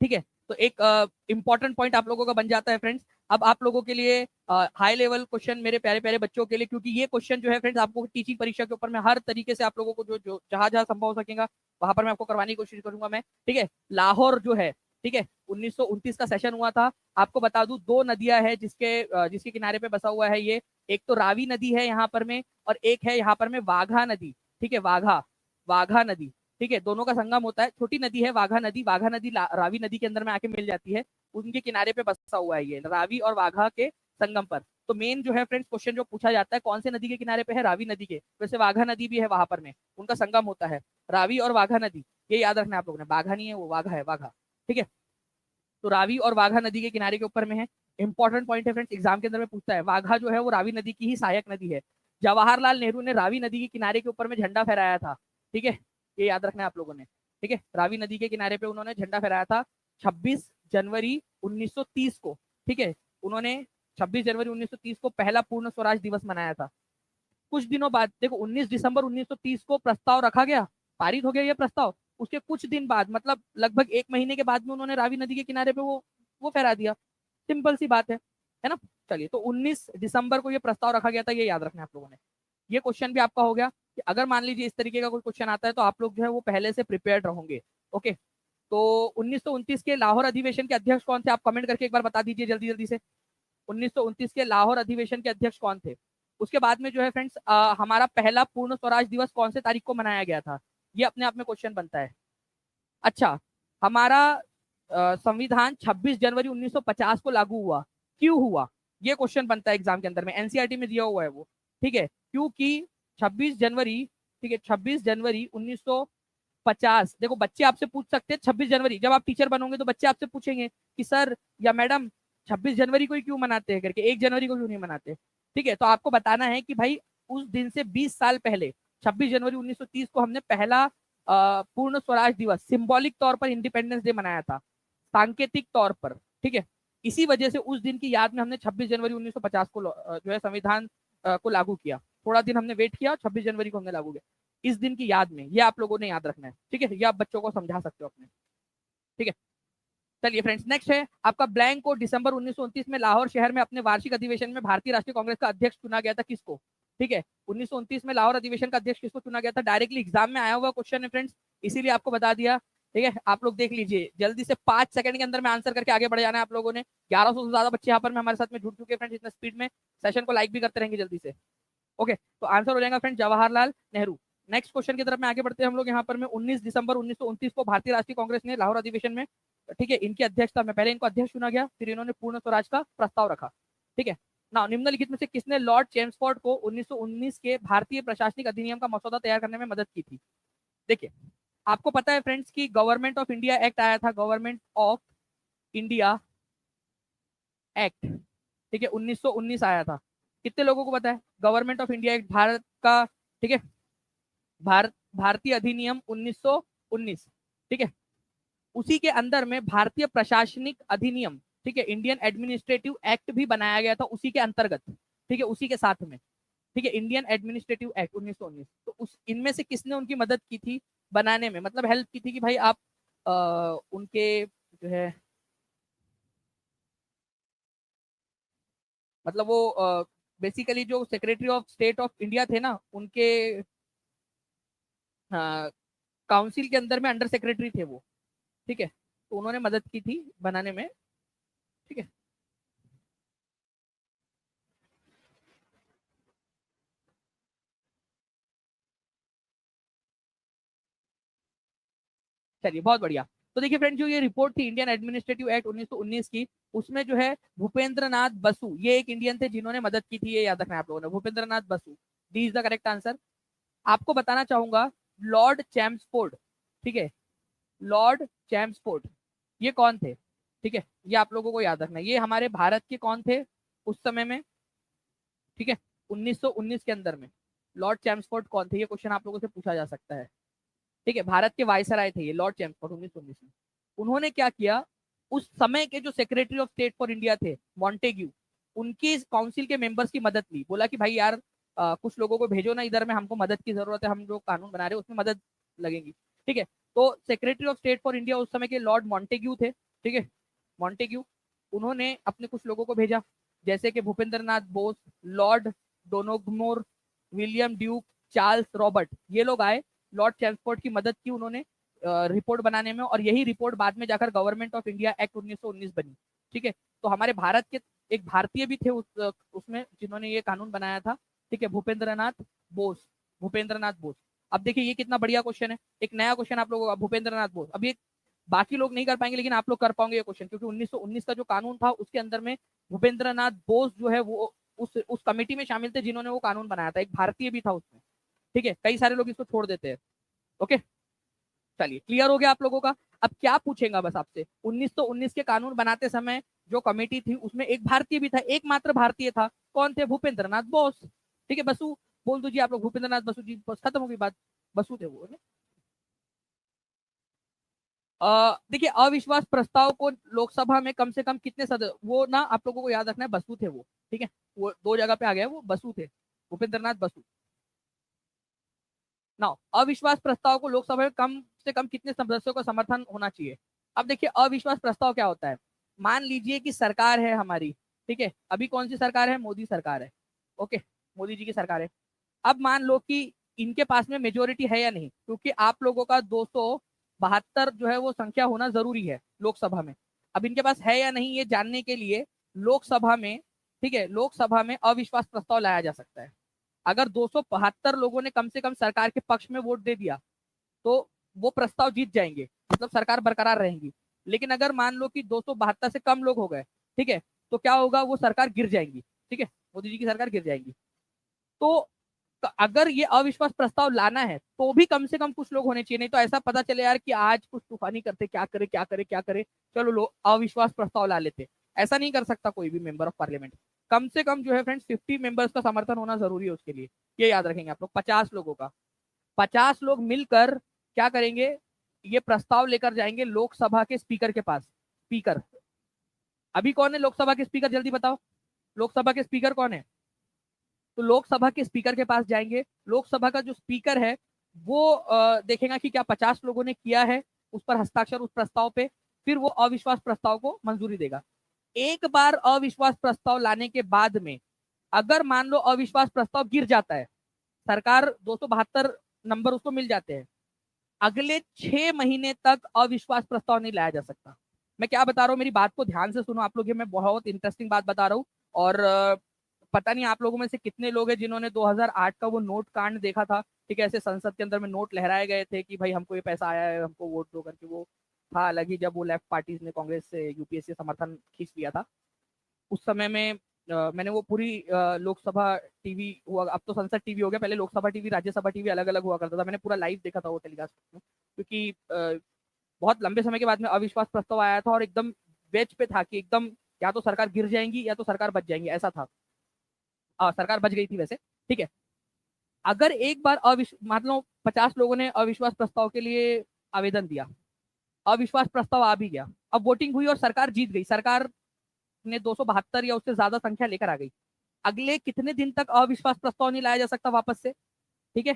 ठीक है, तो एक इंपॉर्टेंट पॉइंट आप लोगों का बन जाता है फ्रेंड्स। अब आप लोगों के लिए हाई लेवल क्वेश्चन, मेरे प्यारे प्यारे बच्चों के लिए, क्योंकि ये क्वेश्चन जो है फ्रेंड्स आपको टीचिंग परीक्षा के ऊपर में हर तरीके से आप लोगों को जो जो जहां जहां संभव हो सकेगा वहां पर मैं आपको करवाने की कोशिश करूंगा मैं, ठीक है। लाहौर जो है, ठीक है, 1929 का सेशन हुआ था। आपको बता दूं, दो नदियां है जिसके किनारे पे बसा हुआ है ये। एक तो रावी नदी है यहाँ पर में, और एक है यहाँ पर में वाघा नदी, ठीक है, वाघा, वाघा नदी, ठीक है, दोनों का संगम होता है। छोटी नदी है वाघा नदी, वाघा नदी रावी नदी के अंदर में आके मिल जाती है, उनके किनारे पे बसा हुआ है ये, रावी और वाघा के संगम पर। तो मेन जो है फ्रेंड्स क्वेश्चन जो पूछा जाता है, कौन से नदी के किनारे पे है? रावी नदी के। वैसे वाघा नदी भी है वहां पर में, उनका संगम होता है, रावी और वाघा नदी, ये याद रखना है आप लोगों ने, बाघा नहीं है वो, वाघा है, वाघा, ठीक है। तो रावी और वाघा नदी के किनारे के ऊपर में है। इंपॉर्टेंट पॉइंट है फ्रेंड्स, एग्जाम के अंदर में पूछता है। वाघा जो है वो रावी नदी की ही सहायक नदी है। जवाहरलाल नेहरू ने रावी नदी के किनारे के ऊपर में झंडा फहराया था, ठीक है, ये याद रखना है आप लोगों ने, ठीक है। रावी नदी के किनारे पे उन्होंने झंडा फहराया था 26 जनवरी 1930 को, ठीक है। उन्होंने 26 जनवरी 1930 को पहला पूर्ण स्वराज दिवस मनाया था। कुछ दिनों बाद देखो, 19 दिसंबर 1930 को प्रस्ताव रखा गया, पारित हो गया ये प्रस्ताव। उसके कुछ दिन बाद, मतलब लगभग 1 महीने के बाद में उन्होंने रावी नदी के किनारे पे वो फहरा दिया। सिंपल सी बात है ना। चलिए, तो 19 दिसंबर को ये प्रस्ताव रखा गया था, ये याद रखना है आप लोगों ने। ये क्वेश्चन भी आपका हो गया कि अगर मान लीजिए इस तरीके का कोई क्वेश्चन आता है तो आप लोग जो है वो पहले से प्रिपेयर्ड रहोगे। ओके, तो 1929 के लाहौर अधिवेशन के अध्यक्ष कौन थे? आप कमेंट करके एक बार बता दीजिए जल्दी जल्दी से। 1929 के लाहौर अधिवेशन के अध्यक्ष कौन थे? उसके बाद में जो है फ्रेंड्स, हमारा पहला पूर्ण स्वराज दिवस कौन से तारीख को मनाया गया था? ये अपने आप में क्वेश्चन बनता है। अच्छा, हमारा संविधान 26 जनवरी 1950 को लागू हुआ, क्यों हुआ? ये क्वेश्चन बनता है एग्जाम के अंदर में, एनसीईआरटी में दिया हुआ है वो, ठीक है। क्योंकि 26 जनवरी, ठीक है, 26 जनवरी 1950, देखो बच्चे आपसे पूछ सकते हैं 26 जनवरी, जब आप टीचर बनोगे तो बच्चे आपसे पूछेंगे कि सर या मैडम 26 जनवरी को ही क्यों मनाते हैं करके, 1 जनवरी को क्यों नहीं मनाते? ठीक है, तो आपको बताना है कि भाई उस दिन से 20 साल पहले 26 जनवरी 1930 को हमने पहला पूर्ण स्वराज दिवस, सिंबॉलिक तौर पर इंडिपेंडेंस डे मनाया था, सांकेतिक तौर पर, ठीक है। इसी वजह से उस दिन की याद में हमने 26 जनवरी 1950 को जो है संविधान को लागू किया। थोड़ा दिन हमने वेट किया, 26 जनवरी को हमने लागू किया इस दिन की याद में। ये आप लोगों ने याद रखना है, ठीक है, ये आप बच्चों को समझा सकते हो अपने, ठीक है। चलिए फ्रेंड्स, नेक्स्ट है आपका ब्लैंक को। दिसंबर 1929 में लाहौर शहर में अपने वार्षिक अधिवेशन में भारतीय राष्ट्रीय कांग्रेस का अध्यक्ष चुना गया था, किसको? ठीक है, 1929 में लाहौर अधिवेशन का अध्यक्ष किसको चुना गया था? डायरेक्टली एग्जाम में आया हुआ क्वेश्चन है फ्रेंड्स, इसीलिए आपको बता दिया, ठीक है। आप लोग देख लीजिए जल्दी से, 5 सेकंड के अंदर में आंसर करके आगे बढ़ जाना है आप लोगों ने। 1100 से ज्यादा बच्चे यहाँ पर में हमारे साथ में जुड़ चुके हैं फ्रेंड्स, इतना स्पीड में। सेशन को लाइक भी करते रहेंगे जल्दी से। ओके, तो आंसर हो जाएगा friend Jawaharlal Nehru. Next question की तरफ में आगे बढ़ते हैं हम लोग। यहाँ पर में 19 दिसंबर 1929 को भारतीय राष्ट्रीय कांग्रेस ने लाहौर अधिवेशन में, ठीक है, इनकी अध्यक्षता में, पहले इनको अध्यक्ष चुना गया, फिर इन्होंने पूर्ण स्वराज का प्रस्ताव रखा, ठीक है ना। निम्नलिखित में से किसने लॉर्ड चेम्सफोर्ड को 1919 के भारतीय प्रशासनिक अधिनियम का मसौदा तैयार करने में मदद की थी? देखिए, आपको पता है फ्रेंड्स कि गवर्नमेंट ऑफ इंडिया एक्ट आया था, गवर्नमेंट ऑफ इंडिया एक्ट, ठीक है, 1919 आया था। कितने लोगों को पता है? Government of India act, Bharat का, ठीक है, भारतीय अधिनियम 1919, ठीक है। उसी के अंदर में भारतीय प्रशासनिक अधिनियम, ठीक है, इंडियन एडमिनिस्ट्रेटिव एक्ट भी बनाया गया था उसी के अंतर्गत, ठीक है, उसी के साथ में, ठीक है, इंडियन एडमिनिस्ट्रेटिव एक्ट 1919। तो उस इनमें से किसने उनकी मदद की थी बनाने में, मतलब हेल्प की थी कि भाई आप उनके जो है, मतलब वो बेसिकली जो secretary of state of India थे ना, उनके काउंसिल के अंदर में अंडर सेक्रेटरी थे वो, ठीक है, तो उन्होंने मदद की थी बनाने में, ठीक है। चलिए बहुत बढ़िया। तो देखिए फ्रेंड, जो ये रिपोर्ट थी इंडियन एडमिनिस्ट्रेटिव एक्ट 1919 की, उसमें जो है भूपेंद्र नाथ बसु, ये एक इंडियन थे जिन्होंने मदद की थी, ये याद रखना है आप लोगों ने, Bhupendra Nath Basu, D is the correct answer. आपको बताना चाहूंगा लॉर्ड चैम्सफोर्ड, ठीक है, लॉर्ड चैम्सफोर्ड ये कौन थे, ठीक है, ये आप लोगों को याद रखना है, ये हमारे भारत के कौन थे उस समय में, ठीक है, 1919 के अंदर में लॉर्ड चैम्सफोर्ड कौन थे, ये क्वेश्चन आप लोगों से पूछा जा सकता है, ठीक है, भारत के वायसराय थे ये लॉर्ड चैम्सफोर्ड 1919 में। उन्होंने क्या किया, उस समय के जो secretary of state for India थे मॉन्टेग्यू, उनकी काउंसिल के मेंबर्स की मदद ली, बोला कि भाई यार कुछ लोगों को भेजो ना इधर में, हमको मदद की जरूरत है, हम जो कानून बना रहे हैं उसमें मदद लगेगी, ठीक है। तो secretary of state for India उस समय के लॉर्ड मॉन्टेग्यू थे, ठीक है, मॉन्टेग्यू, उन्होंने अपने कुछ लोगों को भेजा, जैसे कि Bhupendra Nath Bose, Lord Donoughmore, William Duke, Charles Robert, ये लोग आए, लॉर्ड चैम्सफोर्ड की मदद की उन्होंने रिपोर्ट बनाने में, और यही रिपोर्ट बाद में जाकर गवर्नमेंट ऑफ इंडिया एक्ट 1919 बनी, ठीक है। तो हमारे भारत के एक भारतीय भी थे उसमें जिन्होंने ये कानून बनाया था, ठीक है, भूपेंद्र नाथ बोस, भूपेंद्र नाथ बोस। अब देखिए ये कितना बढ़िया क्वेश्चन है, एक नया क्वेश्चन आप लोगों का, भूपेंद्र नाथ बोस, अब ये बाकी लोग नहीं कर पाएंगे लेकिन आप लोग कर पाओगे ये क्वेश्चन, क्योंकि 1919 का जो कानून था उसके अंदर में भूपेंद्र नाथ बोस जो है वो उस कमेटी में शामिल थे जिन्होंने वो कानून बनाया था, एक भारतीय भी था उसमें, ठीक है, कई सारे लोग इसको छोड़ देते हैं। ओके, चलिए क्लियर हो गया आप लोगों का। अब क्या पूछेगा बस आपसे, 1919 के कानून बनाते समय जो कमेटी थी उसमें एक भारतीय भी था, एकमात्र भारतीय था, कौन थे, भूपेंद्र नाथ बोस, ठीक है, बसु बोल दीजिए आप लोग, भूपेंद्र नाथ बसु जी, बस खत्म हो गई बात, बसु थे वो। देखिए अविश्वास प्रस्ताव को लोकसभा में कम से कम कितने सदस्य, वो ना आप लोगों को याद रखना है, बसु थे वो, ठीक है, वो दो जगह पे आ गया, वो बसु थे, भूपेंद्र नाथ बसु। ना अविश्वास प्रस्ताव को लोकसभा में कम से कम कितने सदस्यों का समर्थन होना चाहिए। अब देखिए अविश्वास प्रस्ताव क्या होता है, मान लीजिए कि सरकार है हमारी, ठीक है, अभी कौन सी सरकार है, मोदी सरकार है, ओके, मोदी जी की सरकार है। अब मान लो कि इनके पास में मेजोरिटी है या नहीं, क्योंकि आप लोगों का 272 जो है वो संख्या होना जरूरी है लोकसभा में। अब इनके पास है या नहीं ये जानने के लिए लोकसभा में, ठीक है, लोकसभा में अविश्वास प्रस्ताव लाया जा सकता है। अगर 272 लोगों ने कम से कम सरकार के पक्ष में वोट दे दिया तो वो प्रस्ताव जीत जाएंगे, मतलब सरकार बरकरार रहेगी। लेकिन अगर मान लो कि 272 से कम लोग हो गए, ठीक है, तो क्या होगा, वो सरकार गिर जाएंगी, ठीक है, मोदी जी की सरकार गिर जाएगी। तो अगर ये अविश्वास प्रस्ताव लाना है तो भी कम से कम कुछ लोग होने चाहिए, नहीं तो ऐसा पता चले यार कि आज कुछ तूफानी करते, क्या करे क्या करे क्या करे, चलो लोग अविश्वास प्रस्ताव ला लेते, ऐसा नहीं कर सकता कोई भी मेंबर ऑफ पार्लियामेंट। कम से कम जो है फ्रेंड्स 50 मेंबर्स का समर्थन होना जरूरी है उसके लिए, ये याद रखेंगे आप लोग, 50 लोगों का, 50 लोग मिलकर क्या करेंगे, ये प्रस्ताव लेकर जाएंगे लोकसभा के स्पीकर के पास। स्पीकर अभी कौन है लोकसभा के स्पीकर, जल्दी बताओ, लोकसभा के स्पीकर कौन है। तो लोकसभा के स्पीकर के पास जाएंगे, लोकसभा का जो स्पीकर है वो देखेगा कि क्या 50 लोगों ने किया है उस पर हस्ताक्षर उस प्रस्ताव पे, फिर वो अविश्वास प्रस्ताव को मंजूरी देगा। एक बार अविश्वास प्रस्ताव लाने के बाद में अगर मान लो अविश्वास प्रस्ताव गिर जाता है, सरकार 272 नंबर उसको मिल जाते हैं, अगले 6 महीने तक अविश्वास प्रस्ताव नहीं लाया जा सकता। मैं क्या बता रहा हूँ, मेरी बात को ध्यान से सुनो आप लोग, ये मैं बहुत इंटरेस्टिंग बात बता रहा हूँ। और पता नहीं आप लोगों में से कितने लोग हैं जिन्होंने 2008 का वो नोट कांड देखा था, ठीक है, ऐसे संसद के अंदर में नोट लहराए गए थे कि भाई हमको ये पैसा आया है, हमको वोट दो करके, वो था अलग ही जब वो लेफ्ट पार्टीज ने कांग्रेस से यूपीएससी समर्थन खींच लिया था। उस समय में मैंने वो पूरी लोकसभा टीवी हुआ, अब तो संसद टीवी हो गया, पहले लोकसभा टीवी राज्यसभा टीवी अलग अलग हुआ करता था, मैंने पूरा लाइव देखा था वो टेलीकास्ट में, क्योंकि बहुत लंबे समय के बाद में अविश्वास प्रस्ताव आया था और एकदम वेज पे था कि एकदम या तो सरकार गिर जाएंगी या तो सरकार बच जाएंगी, ऐसा था। सरकार बच गई थी वैसे, ठीक है। अगर एक बार मतलब 50 लोगों ने अविश्वास प्रस्ताव के लिए आवेदन दिया, अविश्वास प्रस्ताव आ भी गया, अब वोटिंग हुई और सरकार जीत गई, सरकार ने 272 या उससे ज्यादा संख्या लेकर आ गई, अगले कितने दिन तक अविश्वास प्रस्ताव नहीं लाया जा सकता वापस से? ठीक है,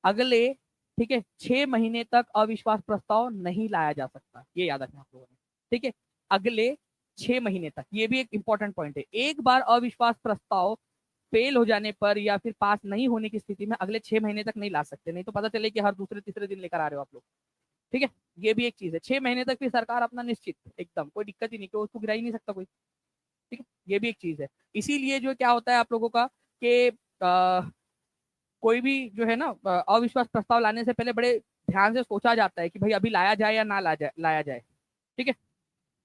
अगले, ठीक है, 6 महीने तक अविश्वास प्रस्ताव नहीं लाया जा सकता, ये याद रखना आप लोगों ने। ठीक है, अगले 6 महीने तक, ये भी एक इंपॉर्टेंट पॉइंट है। एक बार अविश्वास प्रस्ताव फेल हो जाने पर या फिर पास नहीं होने की स्थिति में अगले 6 महीने तक नहीं ला सकते, नहीं तो पता चले कि हर दूसरे तीसरे दिन लेकर आ रहे हो आप लोग। ठीक है, ये भी एक चीज है। 6 महीने तक फिर सरकार अपना निश्चित, एकदम कोई दिक्कत ही नहीं, कोई उसको गिरा ही नहीं सकता कोई। ठीक है, ये भी एक चीज है। इसीलिए जो क्या होता है आप लोगों का कि कोई भी जो है ना अविश्वास प्रस्ताव लाने से पहले बड़े ध्यान से सोचा जाता है कि भाई अभी लाया जाए या ना लाया जाए। ठीक है,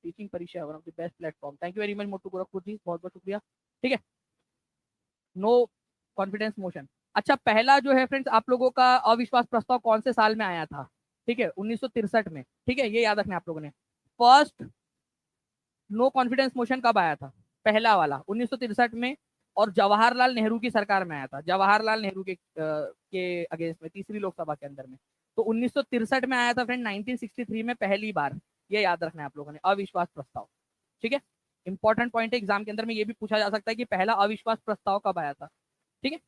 teaching Pariksha one of the best platform, thank you very much Motu Gorakhpur ji, बहुत बहुत शुक्रिया। ठीक है, नो कॉन्फिडेंस मोशन। अच्छा, पहला जो है फ्रेंड्स आप लोगों का अविश्वास प्रस्ताव कौन से साल में आया था? ठीक है, 1963 में। ठीक है, ये याद रखना आप लोगों ने। फर्स्ट नो कॉन्फिडेंस मोशन कब आया था? पहला वाला 1963 में, और जवाहरलाल नेहरू की सरकार में आया था, जवाहरलाल नेहरू के अगेंस्ट में, तीसरी लोकसभा के अंदर में। तो 1963 में आया था फ्रेंड, 1963 में पहली बार, ये याद रखना है आप लोगों ने, अविश्वास प्रस्ताव। ठीक है, इंपॉर्टेंट पॉइंट है, एग्जाम के अंदर में ये भी पूछा जा सकता है कि पहला अविश्वास प्रस्ताव कब आया था। ठीक है,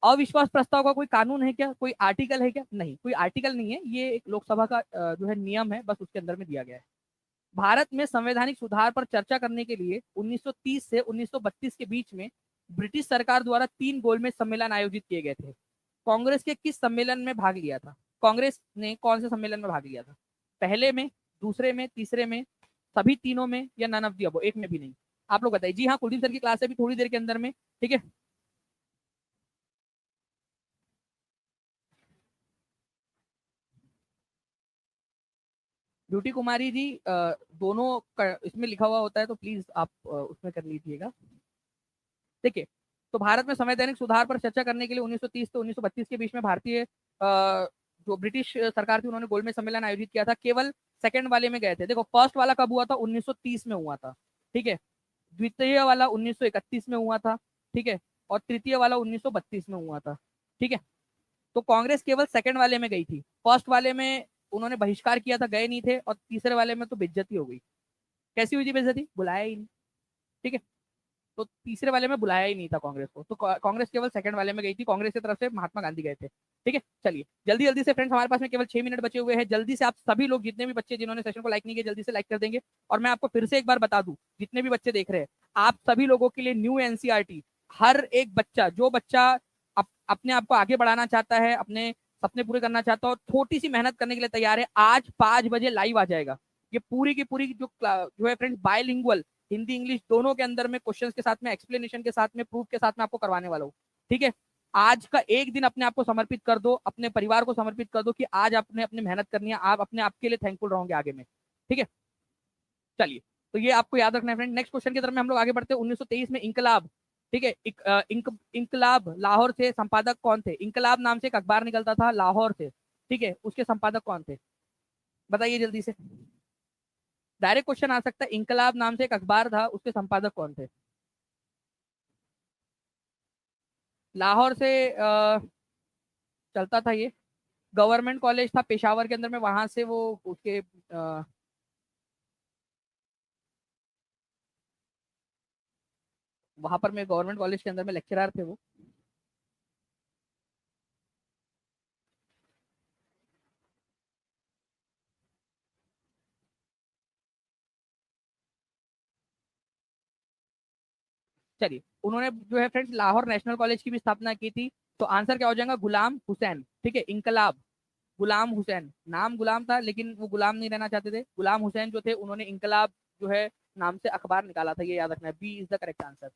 अविश्वास प्रस्ताव का कोई कानून है क्या, कोई आर्टिकल है क्या? नहीं, कोई आर्टिकल नहीं है, ये एक लोकसभा का जो है नियम है, बस उसके अंदर में दिया गया है। भारत में संवैधानिक सुधार पर चर्चा करने के लिए 1930 से 1932 के बीच में ब्रिटिश सरकार द्वारा 3 गोलमेज सम्मेलन आयोजित किए गए थे। कांग्रेस के किस सम्मेलन में भाग लिया था? कांग्रेस ने कौन से सम्मेलन में भाग लिया था? पहले में, दूसरे में, तीसरे में, सभी तीनों में, या नन ऑफ द अबव, एक में भी नहीं? आप लोग बताइए। जी हाँ, कुलदीप सर की क्लास है भी थोड़ी देर के अंदर में। ठीक है, ब्यूटी कुमारी जी, दोनों इसमें लिखा हुआ होता है तो प्लीज आप उसमें कर लीजिएगा। देखिए, तो भारत में संवैधानिक सुधार पर चर्चा करने के लिए 1930 से 1932 के बीच में भारतीय जो ब्रिटिश सरकार थी उन्होंने गोलमेज सम्मेलन आयोजित किया था। केवल सेकंड वाले में गए थे। देखो, फर्स्ट वाला कब हुआ था? 1930 में हुआ था। ठीक है, द्वितीय वाला 1931 में हुआ था। ठीक है, और तृतीय वाला 1932 में हुआ था। ठीक है, तो कांग्रेस केवल सेकंड वाले में गई थी, फर्स्ट वाले में उन्होंने बहिष्कार किया था, गए नहीं थे, और तीसरे वाले में तो बेइज्जती हो गई। कैसी हुई थी बेइज्जती? बुलाया ही नहीं। ठीक है, तो तीसरे वाले में बुलाया ही नहीं था कांग्रेस को, तो कांग्रेस केवल सेकंड वाले में गई थी, कांग्रेस की तरफ से महात्मा गांधी गए थे। ठीक है, चलिए जल्दी जल्दी से फ्रेंड्स, हमारे पास में केवल 6 मिनट बचे हुए हैं, जल्दी से आप सभी लोग, जितने भी बच्चे जिन्होंने सेशन को लाइक नहीं किया, जल्दी से लाइक कर देंगे। और मैं आपको फिर से एक बार बता दूं, जितने भी बच्चे देख रहे हैं, आप सभी लोगों के लिए न्यू एनसीईआरटी, हर एक बच्चा, जो बच्चा अपने आप को आगे बढ़ाना चाहता है, अपने सपने पूरे करना चाहता है और छोटी सी मेहनत करने के लिए तैयार है, आज 5 बजे लाइव आ जाएगा। ये पूरी की पूरी जो है फ्रेंड्स बायलिंगुअल, हिंदी इंग्लिश दोनों के अंदर में, क्वेश्चंस के साथ में, एक्सप्लेनेशन के साथ में, प्रूफ के साथ में आपको करवाने वाला हूँ। ठीक है, आज का एक दिन अपने आप को समर्पित कर दो, अपने परिवार को समर्पित कर दो कि आज आपने अपनी मेहनत करनी है, आप अपने आप के लिए थैंकफुल रहोगे आगे में। ठीक है, चलिए, तो ये आपको याद रखना है फ्रेंड। नेक्स्ट क्वेश्चन की तरफ में हम लोग आगे बढ़ते हैं। 1923 में इंकलाब, ठीक है, इंकलाब लाहौर से संपादक कौन थे? इंकलाब नाम से एक अखबार निकलता था लाहौर से। ठीक है, उसके संपादक कौन थे? बताइए जल्दी से, डायरेक्ट क्वेश्चन आ सकता है। इंकलाब नाम से एक अखबार था, उसके संपादक कौन थे? लाहौर से चलता था ये, गवर्नमेंट कॉलेज था पेशावर के अंदर में, वहां से वो उसके वहां पर मैं गवर्नमेंट कॉलेज के अंदर में लेक्चरर थे वो। चलिए, उन्होंने जो है फ्रेंड्स लाहौर नेशनल कॉलेज की भी स्थापना की थी। तो आंसर क्या हो जाएगा? गुलाम हुसैन। ठीक है, इंकलाब, गुलाम हुसैन, नाम गुलाम था लेकिन वो गुलाम नहीं रहना चाहते थे। गुलाम हुसैन जो थे उन्होंने इंकलाब जो है नाम से अखबार निकाला था, ये याद रखना है, B is the correct answer.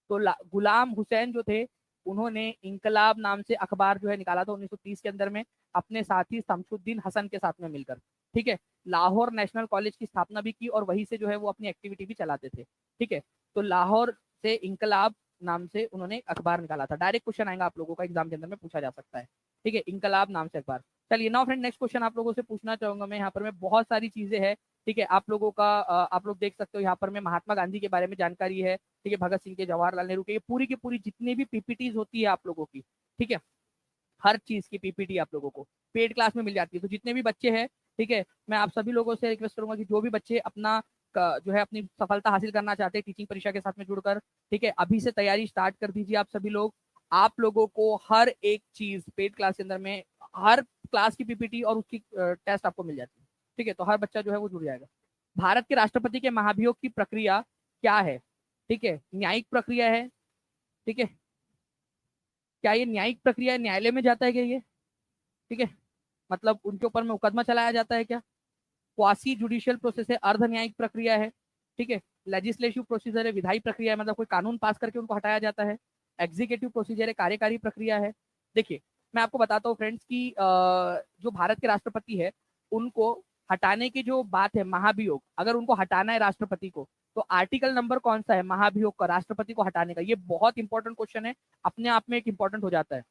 तो गुलाम हुसैन जो थे उन्होंने इंकलाब नाम से अखबार जो है निकाला था 1930 के अंदर में, अपने साथी शमसुद्दीन हसन के साथ में मिलकर। ठीक है, लाहौर नेशनल कॉलेज की स्थापना भी की और वहीं से जो है वो अपनी एक्टिविटी भी चलाते थे। ठीक है, तो लाहौर से इंकलाब नाम से उन्होंने अखबार निकाला था। डायरेक्ट क्वेश्चन आएगा आप लोगों का एग्जाम के अंदर में, पूछा जा सकता है। ठीक है, इंकलाब नाम से अखबार। चलिए नाउ फ्रेंड, नेक्स्ट क्वेश्चन आप लोगों से पूछना चाहूंगा मैं, यहाँ पर मैं बहुत सारी चीजें हैं। ठीक है, आप लोगों का आप लोग देख सकते हो यहाँ पर मैं महात्मा गांधी के बारे में जानकारी है। ठीक है, भगत सिंह के, जवाहरलाल नेहरू के, ये पूरी की पूरी जितनी भी पीपीटीज होती है आप लोगों की, ठीक है, हर चीज की पीपीटी आप लोगों को पेड क्लास में मिल जाती है। तो जितने भी बच्चे हैं, ठीक है, मैं आप सभी लोगों से रिक्वेस्ट करूंगा कि जो भी बच्चे अपना जो है अपनी सफलता हासिल करना चाहते हैं टीचिंग परीक्षा के साथ में जुड़कर, ठीक है, अभी से तैयारी स्टार्ट कर दीजिए आप सभी लोग। आप लोगों को हर एक चीज पेड क्लास के अंदर में, हर क्लास की पीपीटी और उसकी टेस्ट आपको मिल जाती है, ठीक है, तो हर बच्चा जो है वो जुड़ जाएगा। भारत के राष्ट्रपति के महाभियोग की प्रक्रिया क्या है? ठीक है, न्यायिक प्रक्रिया है, ठीक है, क्या ये न्यायिक प्रक्रिया न्यायालय में जाता है क्या ये? ठीक है, मतलब उनके ऊपर में मुकदमा चलाया जाता है क्या? क्वासी जुडिशियल प्रोसेस है, अर्ध न्यायिक प्रक्रिया है, ठीक है, लेजिस्लेटिव प्रोसीजर है, विधायी प्रक्रिया है, मतलब कोई कानून पास करके उनको हटाया जाता है, एग्जीक्यूटिव प्रोसीजर है, कार्यकारी प्रक्रिया है। देखिए, मैं आपको बताता हूँ फ्रेंड्स की जो भारत के राष्ट्रपति है उनको हटाने की जो बात है महाभियोग, अगर उनको हटाना है राष्ट्रपति को, तो आर्टिकल नंबर कौन सा है महाभियोग का राष्ट्रपति को हटाने का? ये बहुत इंपॉर्टेंट क्वेश्चन है, अपने आप में एक इंपॉर्टेंट हो जाता है,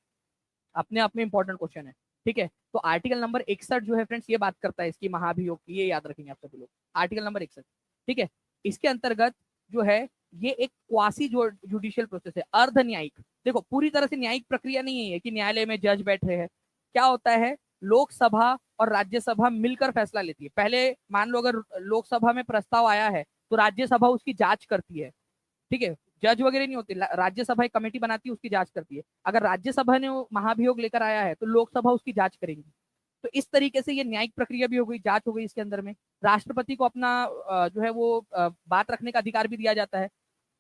अपने आप में इंपॉर्टेंट क्वेश्चन है, ठीक है। तो आर्टिकल नंबर 61 जो है फ्रेंड्स ये बात करता है इसकी महाभियोग की, ये याद रखेंगे आप सभी लोग, आर्टिकल नंबर 61, ठीक है। इसके अंतर्गत जो है ये एक क्वासी जुडिशियल प्रोसेस है, अर्ध न्यायिक। देखो, पूरी तरह से न्यायिक प्रक्रिया नहीं है कि न्यायालय में जज बैठे हैं। क्या होता है, लोकसभा और राज्यसभा मिलकर फैसला लेती है। पहले मान लो अगर लोकसभा में प्रस्ताव आया है तो राज्यसभा उसकी जांच करती है, ठीक है, जज वगैरह नहीं होते, राज्यसभा एक कमेटी बनाती है उसकी जांच करती है। अगर राज्यसभा ने वो महाभियोग लेकर आया है तो लोकसभा उसकी जांच करेगी। तो इस तरीके से ये न्यायिक प्रक्रिया भी हो गई, जांच हो गई इसके अंदर में। राष्ट्रपति को अपना जो है वो बात रखने का अधिकार भी दिया जाता है।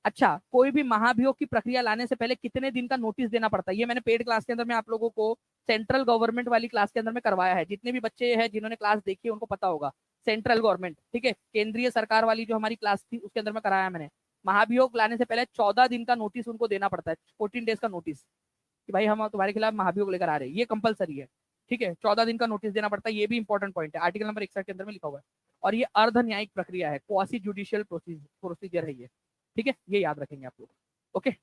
अच्छा, कोई भी महाभियोग की प्रक्रिया लाने से पहले कितने दिन का नोटिस देना पड़ता है? ये मैंने पेड क्लास के अंदर में आप लोगों को सेंट्रल गवर्नमेंट वाली क्लास के अंदर में करवाया है। जितने भी बच्चे हैं जिन्होंने क्लास देखी है उनको पता होगा, सेंट्रल गवर्नमेंट, ठीक है, केंद्रीय सरकार वाली जो हमारी क्लास थी उसके अंदर में कराया मैंने। महाभियोग लाने से पहले 14 दिन का नोटिस उनको देना पड़ता है, 14 डेज का नोटिस, कि भाई हम तुम्हारे खिलाफ महाभियोग लेकर आ रहे हैं, ये कंपलसरी है, ठीक है, 14 दिन का नोटिस देना पड़ता है। ये भी इंपॉर्टेंट पॉइंट है, आर्टिकल नंबर 61 के अंदर में लिखा हुआ है। और ये अर्ध न्यायिक प्रक्रिया है, क्वासी जुडिशियल प्रोसीजर है ये, ठीक है, ये याद रखेंगे आप लोग। ओके,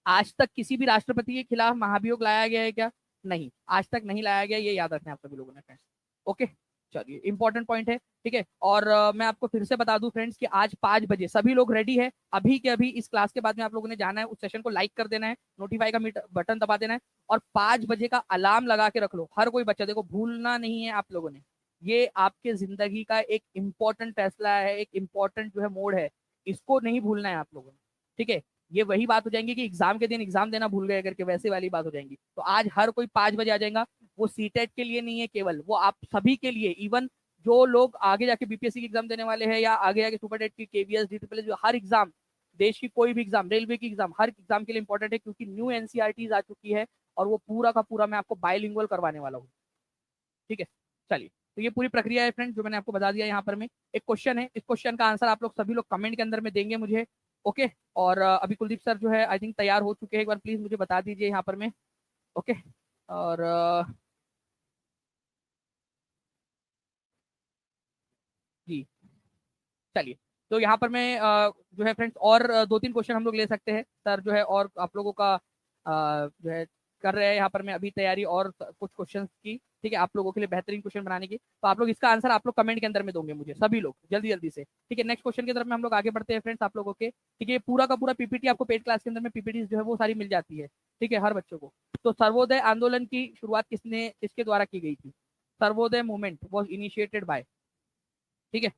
आज तक किसी भी राष्ट्रपति के खिलाफ महाभियोग लाया गया है क्या? नहीं, आज तक नहीं लाया गया, ये याद रखना है आप सभी लोगों ने फ्रेंड्स। ओके, चलिए, इंपॉर्टेंट पॉइंट है, ठीक है। और मैं आपको फिर से बता दूं फ्रेंड्स कि आज 5 बजे सभी लोग रेडी है, अभी के अभी इस क्लास के बाद में आप लोगों ने जाना है, उस सेशन को लाइक कर देना है, नोटिफाई का बटन दबा देना है, और 5 बजे का अलार्म लगा के रख लो हर कोई बच्चा। देखो, भूलना नहीं है आप लोगों ने, ये आपके जिंदगी का एक इंपॉर्टेंट फैसला है, एक इंपॉर्टेंट जो है मोड़ है, इसको नहीं भूलना है आप लोगों ने, ठीक है। ये वही बात हो जाएंगी कि एग्जाम के दिन एग्जाम देना भूल गए करके, वैसे वाली बात हो जाएंगी। तो आज हर कोई 5 बजे आ जाएगा। वो सीटेट के लिए नहीं है केवल, वो आप सभी के लिए, इवन जो लोग आगे जाके बीपीएससी की एग्जाम देने वाले हैं या आगे जाके सुपर टेट की, केवीएस, डीटीपीएस, जो हर एग्जाम, देश की कोई भी एग्जाम, रेलवे की एग्जाम, हर एग्जाम के लिए इंपॉर्टेंट है, क्योंकि न्यू एनसीईआरटी आ चुकी है और वो पूरा का पूरा मैं आपको बायलिंगुअल करवाने वाला हूँ, ठीक है। चलिए, तो ये पूरी प्रक्रिया है फ्रेंड जो मैंने आपको बता दिया। यहाँ पर में एक क्वेश्चन है, इस क्वेश्चन का आंसर आप लोग सभी लोग कमेंट के अंदर में देंगे मुझे, ओके। और अभी कुलदीप सर जो है आई थिंक तैयार हो चुके हैं, एक बार प्लीज मुझे बता दीजिए यहाँ पर में, ओके। और जी, चलिए, तो यहाँ पर मैं जो है फ्रेंड्स और 2-3 क्वेश्चन हम लोग ले सकते हैं सर जो है, और आप लोगों का जो है कर रहे हैं यहाँ पर मैं अभी तैयारी और कुछ क्वेश्चन की, ठीक है, आप लोगों के लिए बेहतरीन क्वेश्चन बनाने की। तो आप लोग इसका आंसर आप लोग कमेंट के अंदर में दोगे मुझे सभी लोग, जल्दी जल्दी से, ठीक है। नेक्स्ट क्वेश्चन की तरफ में हम लोग आगे बढ़ते हैं फ्रेंड्स आप लोगों के, ठीक है। पूरा का पूरा पीपीटी आपको पेड क्लास के अंदर में पीपीटी जो है वो सारी मिल जाती है, ठीक है, हर बच्चों को। तो सर्वोदय आंदोलन की शुरुआत किसके द्वारा की गई थी? Sarvodaya movement was initiated by, ठीक है।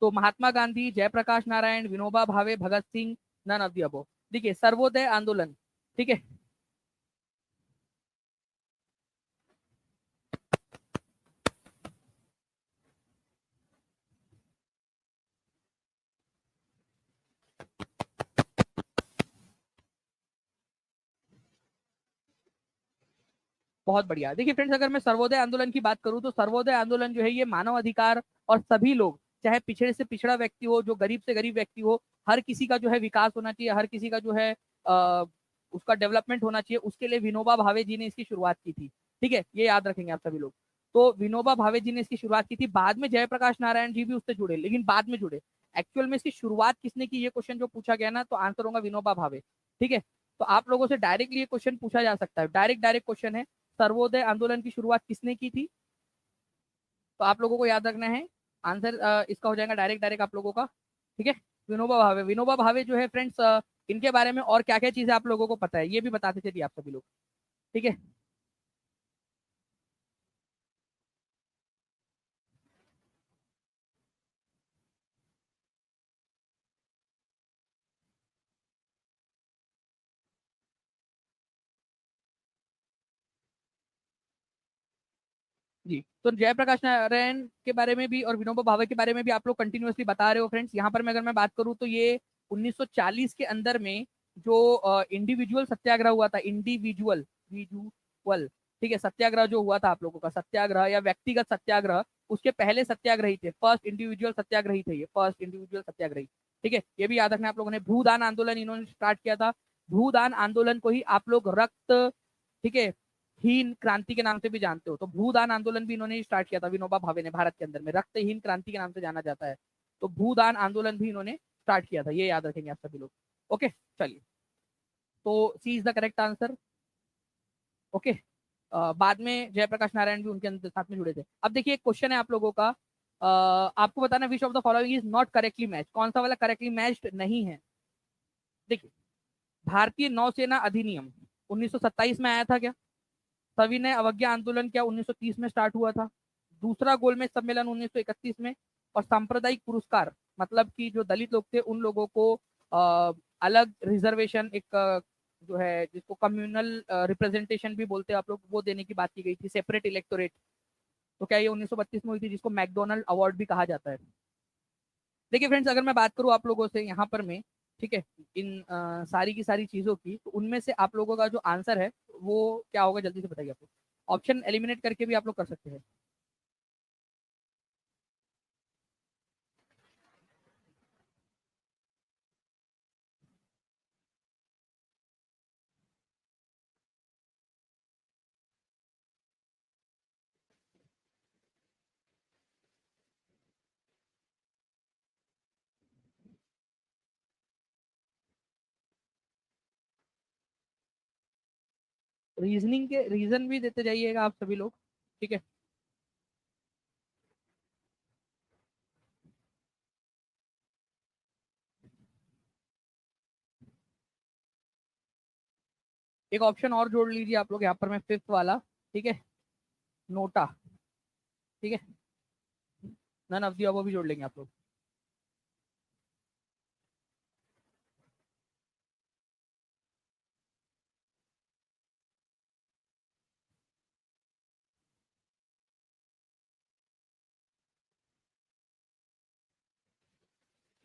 तो Mahatma Gandhi, Jayaprakash Narayan, Vinoba Bhave, Bhagat Singh, none of the above. देखिए, सर्वोदय आंदोलन, ठीक है, बहुत बढ़िया। देखिए फ्रेंड्स, अगर मैं सर्वोदय आंदोलन की बात करूं तो सर्वोदय आंदोलन जो है ये मानव अधिकार और सभी लोग, चाहे पिछड़े से पिछड़ा व्यक्ति हो, जो गरीब से गरीब व्यक्ति हो, हर किसी का जो है विकास होना चाहिए, हर किसी का जो है उसका डेवलपमेंट होना चाहिए, उसके लिए विनोबा भावे जी ने इसकी शुरुआत की थी, ठीक है, ये याद रखेंगे आप सभी लोग। तो विनोबा भावे जी ने इसकी शुरुआत की थी, बाद में जयप्रकाश नारायण जी भी उससे जुड़े, लेकिन बाद में जुड़े। एक्चुअल में इसकी शुरुआत किसने की, ये क्वेश्चन जो पूछा गया ना, तो आंसर होगा विनोबा भावे, ठीक है। तो आप लोगों से डायरेक्टली ये क्वेश्चन पूछा जा सकता है, डायरेक्ट डायरेक्ट क्वेश्चन है, सर्वोदय आंदोलन की शुरुआत किसने की थी? तो आप लोगों को याद रखना है, आंसर इसका हो जाएगा डायरेक्ट डायरेक्ट आप लोगों का, ठीक है, विनोबा भावे। विनोबा भावे जो है फ्रेंड्स, इनके बारे में और क्या क्या चीजें आप लोगों को पता है ये भी बताते चलिए आप सभी लोग, ठीक है। जी, तो जयप्रकाश नारायण के बारे में भी और विनोबा भावे के बारे में भी आप लोग कंटिन्यूअसली बता रहे हो फ्रेंड्स। यहाँ पर मैं अगर मैं बात करूँ तो ये 1940 के अंदर में जो इंडिविजुअल सत्याग्रह हुआ था, इंडिविजुअल विजुअल, ठीक है, सत्याग्रह जो हुआ था आप लोगों का, सत्याग्रह या व्यक्तिगत सत्याग्रह, उसके पहले सत्याग्रही थे, फर्स्ट इंडिविजुअल सत्याग्रही थे ये, फर्स्ट इंडिविजुअल सत्याग्रही। ठीक है, ये भी याद रखना आप लोगों ने। भूदान आंदोलन इन्होंने स्टार्ट किया था। भूदान आंदोलन को ही आप लोग रक्त, ठीक है, हीन क्रांति के नाम से भी जानते हो। तो भूदान आंदोलन भी इन्होंने स्टार्ट किया था विनोबा भावे ने, भारत के अंदर में रक्तहीन क्रांति के नाम से जाना जाता है। तो भूदान आंदोलन भी इन्होंने स्टार्ट किया था, ये याद रखेंगे आप सभी लोग। ओके, चलिए, तो C is the correct answer. Okay, बाद में जयप्रकाश नारायण भी उनके अंदर साथ में जुड़े थे। अब देखिए एक क्वेश्चन है आप लोगों का, आपको बताना which of the following is not correctly match, कौन सा वाला करेक्टली मैच्ड नहीं है। देखिए, भारतीय नौसेना अधिनियम 1927 में आया था क्या? सविनय अवज्ञा आंदोलन क्या 1930 में स्टार्ट हुआ था? दूसरा गोलमेज सम्मेलन 1931 में। और सांप्रदायिक पुरस्कार, मतलब कि जो दलित लोग थे उन लोगों को अलग रिजर्वेशन, एक जो है जिसको कम्युनल रिप्रेजेंटेशन भी बोलते हैं आप लोग, वो देने की बात की गई थी, सेपरेट इलेक्टोरेट। तो क्या ये 1932 में हुई थी, जिसको मैकडोनल्ड अवार्ड भी कहा जाता है। देखिए फ्रेंड्स, अगर मैं बात करूं आप लोगों से यहाँ पर में, ठीक है, इन सारी की सारी चीजों की, तो उनमें से आप लोगों का जो आंसर है वो क्या होगा, जल्दी से बताइए आप लोग। ऑप्शन एलिमिनेट करके भी आप लोग कर सकते हैं। रीजनिंग के रीजन भी देते जाइएगा आप सभी लोग, ठीक है। एक ऑप्शन और जोड़ लीजिए आप लोग यहाँ पर, मैं फिफ्थ वाला, ठीक है, नोटा, ठीक है, नन ऑफ दी अबव भी जोड़ लेंगे आप लोग।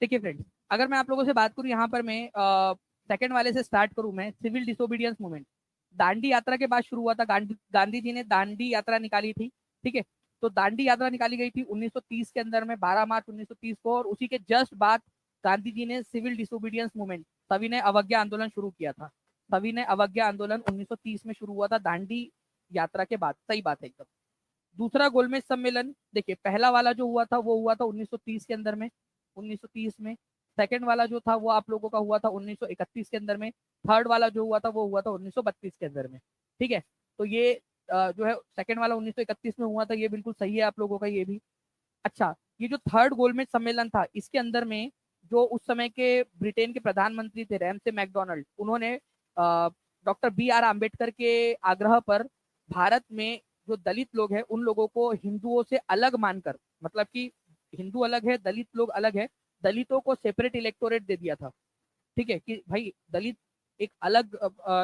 देखिए फ्रेंड्स, अगर मैं आप लोगों से बात करूं यहाँ पर, मैं सेकंड वाले से स्टार्ट करूं, मैं सिविल डिसोबीडियंस मूवमेंट, दांडी यात्रा के बाद शुरू हुआ था। गांधी जी ने दांडी यात्रा निकाली थी, ठीक है। तो दांडी यात्रा निकाली गई थी 1930 के अंदर में, 12 मार्च 1930 को, और उसी के जस्ट बाद गांधी जी ने सिविल डिसोबीडियंस मूवमेंट, सविनय अवज्ञा आंदोलन शुरू किया था। सविनय अवज्ञा आंदोलन 1930 में शुरू हुआ था, दांडी यात्रा के बाद, सही बात है एकदम। दूसरा गोलमेज सम्मेलन, देखिए पहला वाला जो हुआ था वो हुआ था 1930 के अंदर में, 1930 में। सेकंड वाला जो था वो आप लोगों का हुआ था 1931 के अंदर में। थर्ड वाला जो हुआ था वो हुआ था 1932 के अंदर में, ठीक है। तो ये जो है सेकंड वाला 1931 में हुआ था, ये बिल्कुल सही है आप लोगों का ये भी। अच्छा, ये जो थर्ड गोलमेज सम्मेलन था, इसके अंदर में जो उस समय के ब्रिटेन के प्रधानमंत्री थे रैमसे मैकडोनल्ड, उन्होंने डॉक्टर बी आर आम्बेडकर के आग्रह पर भारत में जो दलित लोग हैं उन लोगों को हिंदुओं से अलग मानकर, मतलब कि हिंदू अलग है, दलित लोग अलग है, दलितों को सेपरेट इलेक्टोरेट दे दिया था, ठीक है, कि भाई दलित एक अलग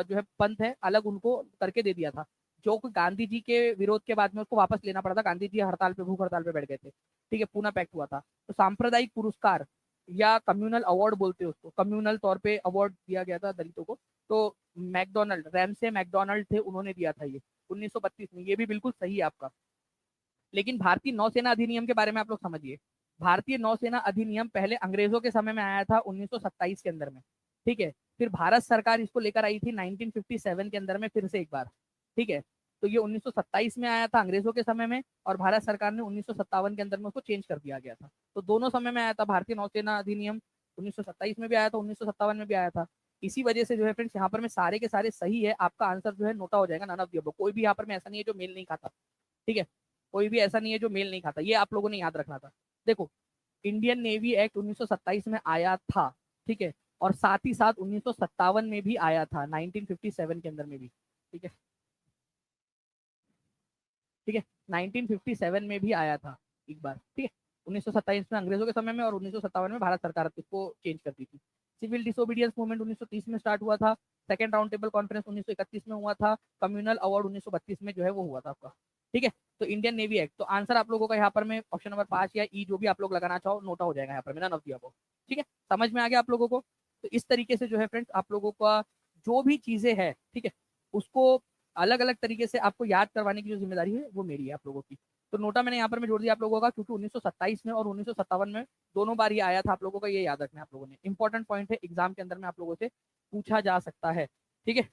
जो है पंथ है, अलग उनको करके दे दिया था, जो कि गांधी जी के विरोध के बाद में उसको वापस लेना पड़ा था। गांधी जी हड़ताल पे, भूख हड़ताल पे बैठ गए थे, ठीक है, पूना पैक्ट हुआ था। तो सांप्रदायिक पुरस्कार या कम्युनल अवार्ड बोलते हैं उसको, कम्युनल तौर पे अवार्ड दिया गया था दलितों को। तो मैकडोनल्ड, रैमसे मैकडोनल्ड थे, उन्होंने दिया था ये 1932 में, ये भी बिल्कुल सही है आपका। लेकिन भारतीय नौसेना अधिनियम के बारे में आप लोग समझिए। भारतीय नौसेना अधिनियम पहले अंग्रेजों के समय में आया था 1927 के अंदर में, ठीक है। फिर भारत सरकार इसको लेकर आई थी 1957 के अंदर में, फिर से एक बार, ठीक है। तो ये 1927 में आया था अंग्रेजों के समय में, और भारत सरकार ने 1957 के अंदर में उसको चेंज कर दिया गया था। तो दोनों समय में आया था भारतीय नौसेना अधिनियम, 1927 में भी आया था, 1957 में भी आया था। इसी वजह से जो है फ्रेंड्स, यहाँ पर में सारे के सारे सही है, आपका आंसर जो है नोटा हो जाएगा, नन ऑफ द अबव। कोई भी यहाँ पर में ऐसा नहीं है जो मेल नहीं खाता, ठीक है, कोई भी ऐसा नहीं है जो मेल नहीं खाता, ये आप लोगों ने याद रखना था। देखो, इंडियन नेवी एक्ट 1927 में आया था, ठीक है, और साथ ही साथ 1957 में भी आया था, 1957 के अंदर में भी, ठीक है, ठीक है, 1957 में भी आया था एक बार, ठीक है। 1927 में अंग्रेजों के समय में, और 1957 में भारत सरकार इसको चेंज कर दी थी। सिविल डिसोबीडियंस मूवमेंट 1930 में स्टार्ट हुआ था। सेकेंड राउंड टेबल कॉन्फ्रेंस 1931 में हुआ था। कम्युनल अवार्ड 1932 में जो है वो हुआ था आपका, ठीक है। तो इंडियन नेवी एक्ट, तो आंसर आप लोगों का यहाँ पर मैं ऑप्शन नंबर 5 या ई जो भी आप लोग लगाना चाहो नोटा हो जाएगा यहाँ पर मेरा नव दिया वो। ठीक है, समझ में आ गया आप लोगों को। तो इस तरीके से जो है फ्रेंड्स आप लोगों का जो भी चीजें है, ठीक है, उसको अलग अलग तरीके से आपको याद करवाने की जो जिम्मेदारी है वो मेरी है आप लोगों की। तो नोटा मैंने यहाँ पर मैं जोड़ दिया आप लोगों का, क्योंकि 1927 में और 1957 में दोनों बार ये आया था आप लोगों का, ये याद रखना है आप लोगों ने। इंपॉर्टेंट पॉइंट है, एग्जाम के अंदर में आप लोगों से पूछा जा सकता है। ठीक है,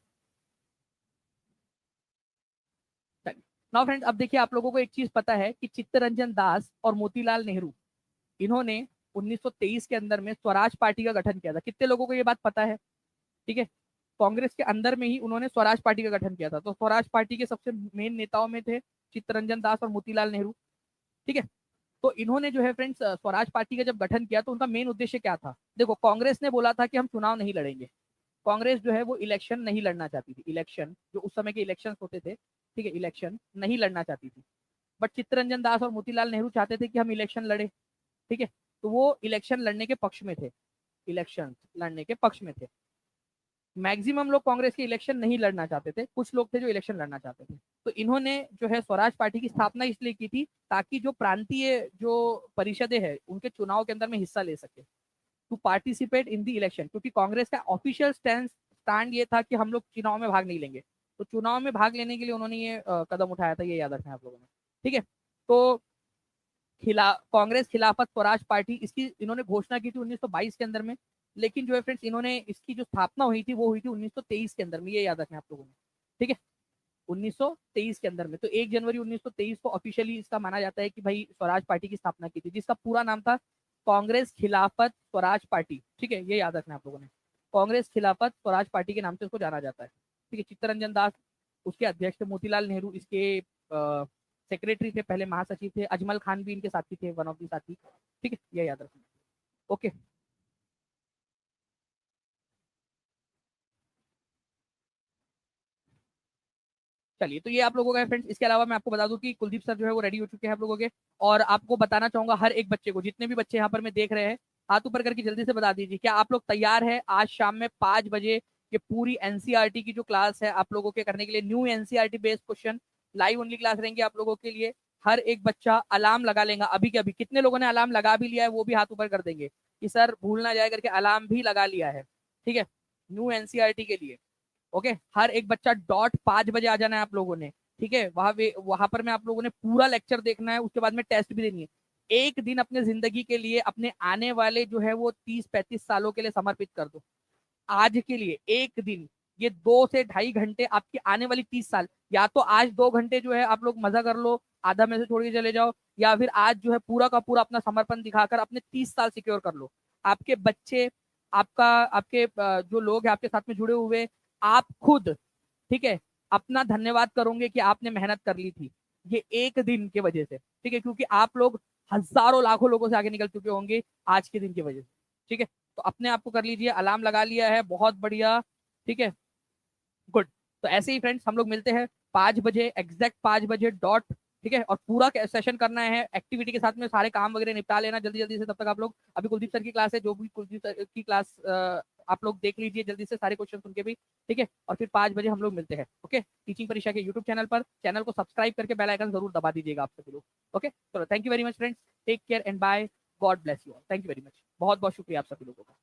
नाउ फ्रेंड अब देखिए आप लोगों को एक चीज पता है कि चित्तरंजन दास और मोतीलाल नेहरू, इन्होंने 1923 के अंदर में स्वराज पार्टी का गठन किया था। कितने लोगों को ये बात पता है? ठीक है, कांग्रेस के अंदर में ही उन्होंने स्वराज पार्टी का गठन किया था। तो स्वराज पार्टी के सबसे मेन नेताओं में थे चित्तरंजन दास और मोतीलाल नेहरू। ठीक है, तो इन्होंने जो है फ्रेंड्स स्वराज पार्टी का जब गठन किया तो उनका मेन उद्देश्य क्या था? देखो, कांग्रेस ने बोला था कि हम चुनाव नहीं लड़ेंगे। कांग्रेस जो है वो इलेक्शन नहीं लड़ना चाहती थी। इलेक्शन जो उस समय के इलेक्शन होते थे, ठीक है, इलेक्शन नहीं लड़ना चाहती थी। बट चित्तरंजन दास और मोतीलाल नेहरू चाहते थे कि हम इलेक्शन लड़े। ठीक है, तो वो इलेक्शन लड़ने के पक्ष में थे, इलेक्शन लड़ने के पक्ष में थे। मैक्सिमम लोग कांग्रेस के इलेक्शन नहीं लड़ना चाहते थे, कुछ लोग थे जो इलेक्शन लड़ना चाहते थे। तो इन्होंने जो है स्वराज पार्टी की स्थापना इसलिए की थी ताकि जो प्रांतीय जो परिषदें हैं उनके चुनाव के अंदर में हिस्सा ले सके, to participate in the election. क्योंकि कांग्रेस का ऑफिशियल स्टैंड ये था कि हम लोग चुनाव में भाग नहीं लेंगे। तो चुनाव में भाग लेने के लिए उन्होंने ये कदम उठाया था, ये याद रखना है आप लोगों ने। ठीक है, तो कांग्रेस खिलाफत स्वराज पार्टी, इसकी इन्होंने घोषणा की थी 1922 के अंदर में। लेकिन जो है फ्रेंड्स इन्होंने इसकी जो स्थापना हुई थी वो हुई थी 1923 के अंदर में, ये याद रखना है आप लोगों ने। ठीक है, 1923 के अंदर में। तो 1 जनवरी 1923 को ऑफिशियली इसका माना जाता है कि भाई स्वराज पार्टी की स्थापना की थी, जिसका पूरा नाम था कांग्रेस खिलाफत स्वराज पार्टी। ठीक है, ये याद रखना है आप लोगों ने, कांग्रेस खिलाफत स्वराज पार्टी के नाम से उसको जाना जाता है। ठीक है, चित्तरंजन दास उसके अध्यक्ष थे, मोतीलाल नेहरू इसके सेक्रेटरी थे, पहले महासचिव थे, अजमल खान भी इनके साथी थे, वन ऑफ दी साथी। ठीक है, ये याद रखना। ओके, चलिए, तो ये आप लोगों का है फ्रेंड्स। इसके अलावा मैं आपको बता दूं कि कुलदीप सर जो है वो रेडी हो चुके हैं आप लोगों के। और आपको बताना चाहूंगा हर एक बच्चे को, जितने भी बच्चे यहाँ पर मैं देख रहे हैं, हाथ ऊपर करके जल्दी से बता दीजिए क्या आप लोग तैयार है आज शाम में 5 बजे ये पूरी एनसीईआरटी की जो क्लास है आप लोगों के करने के लिए। New NCERT based question live only class रहेंगे आप लोगों के लिए। हर एक बच्चा अलार्म लगा लेगा अभी के अभी। कितने लोगों ने अलार्म लगा भी लिया है वो भी हाथ ऊपर कर देंगे कि सर भूल ना जाए करके अलार्म भी लगा लिया है। ठीक है, न्यू एनसीईआरटी के लिए। ओके, हर एक बच्चा डॉट 5 बजे आ जाना है आप लोगों ने। ठीक है, वहां पर में आप लोगों ने पूरा लेक्चर देखना है, उसके बाद में टेस्ट भी देनी है। एक दिन अपने जिंदगी के लिए, अपने आने वाले जो है वो 30-35 सालों के लिए समर्पित कर दो। आज के लिए एक दिन, ये 2 से ढाई घंटे आपकी आने वाली 30 साल, या तो आज 2 घंटे जो है आप लोग मजा कर लो, आधा में से छोड़ के चले जाओ, या फिर आज जो है पूरा का पूरा अपना समर्पण दिखाकर अपने 30 साल सिक्योर कर लो। आपके बच्चे, आपका, आपके जो लोग हैं आपके साथ में जुड़े हुए, आप खुद, ठीक है, अपना धन्यवाद करोगे कि आपने मेहनत कर ली थी ये एक दिन के वजह से। ठीक है, क्योंकि आप लोग हजारों लाखों लोगों से आगे निकल चुके होंगे आज के दिन की वजह से। ठीक है, तो अपने आप को कर लीजिए, अलार्म लगा लिया है, बहुत बढ़िया। ठीक है, गुड। तो ऐसे ही फ्रेंड्स हम लोग मिलते हैं 5 बजे, एग्जैक्ट 5 बजे डॉट। ठीक है, और पूरा सेशन करना है एक्टिविटी के साथ में, सारे काम वगैरह निपटा लेना जल्दी जल्दी से। तब तक आप लोग, अभी कुलदीप सर की क्लास है, जो भी कुलदीप सर की क्लास आप लोग देख लीजिए जल्दी से सारे क्वेश्चन सुन के भी। ठीक है, और फिर 5 बजे हम लोग मिलते हैं। ओके, टीचिंग परीक्षा के यूट्यूब चैनल पर। चैनल को सब्सक्राइब करके बेल आइकन जरूर दबा दीजिएगा आप सभी लोग। ओके, चलो, thank you very much friends, take care and bye, God bless you all. Thank you very much, बहुत बहुत शुक्रिया आप सभी लोगों का।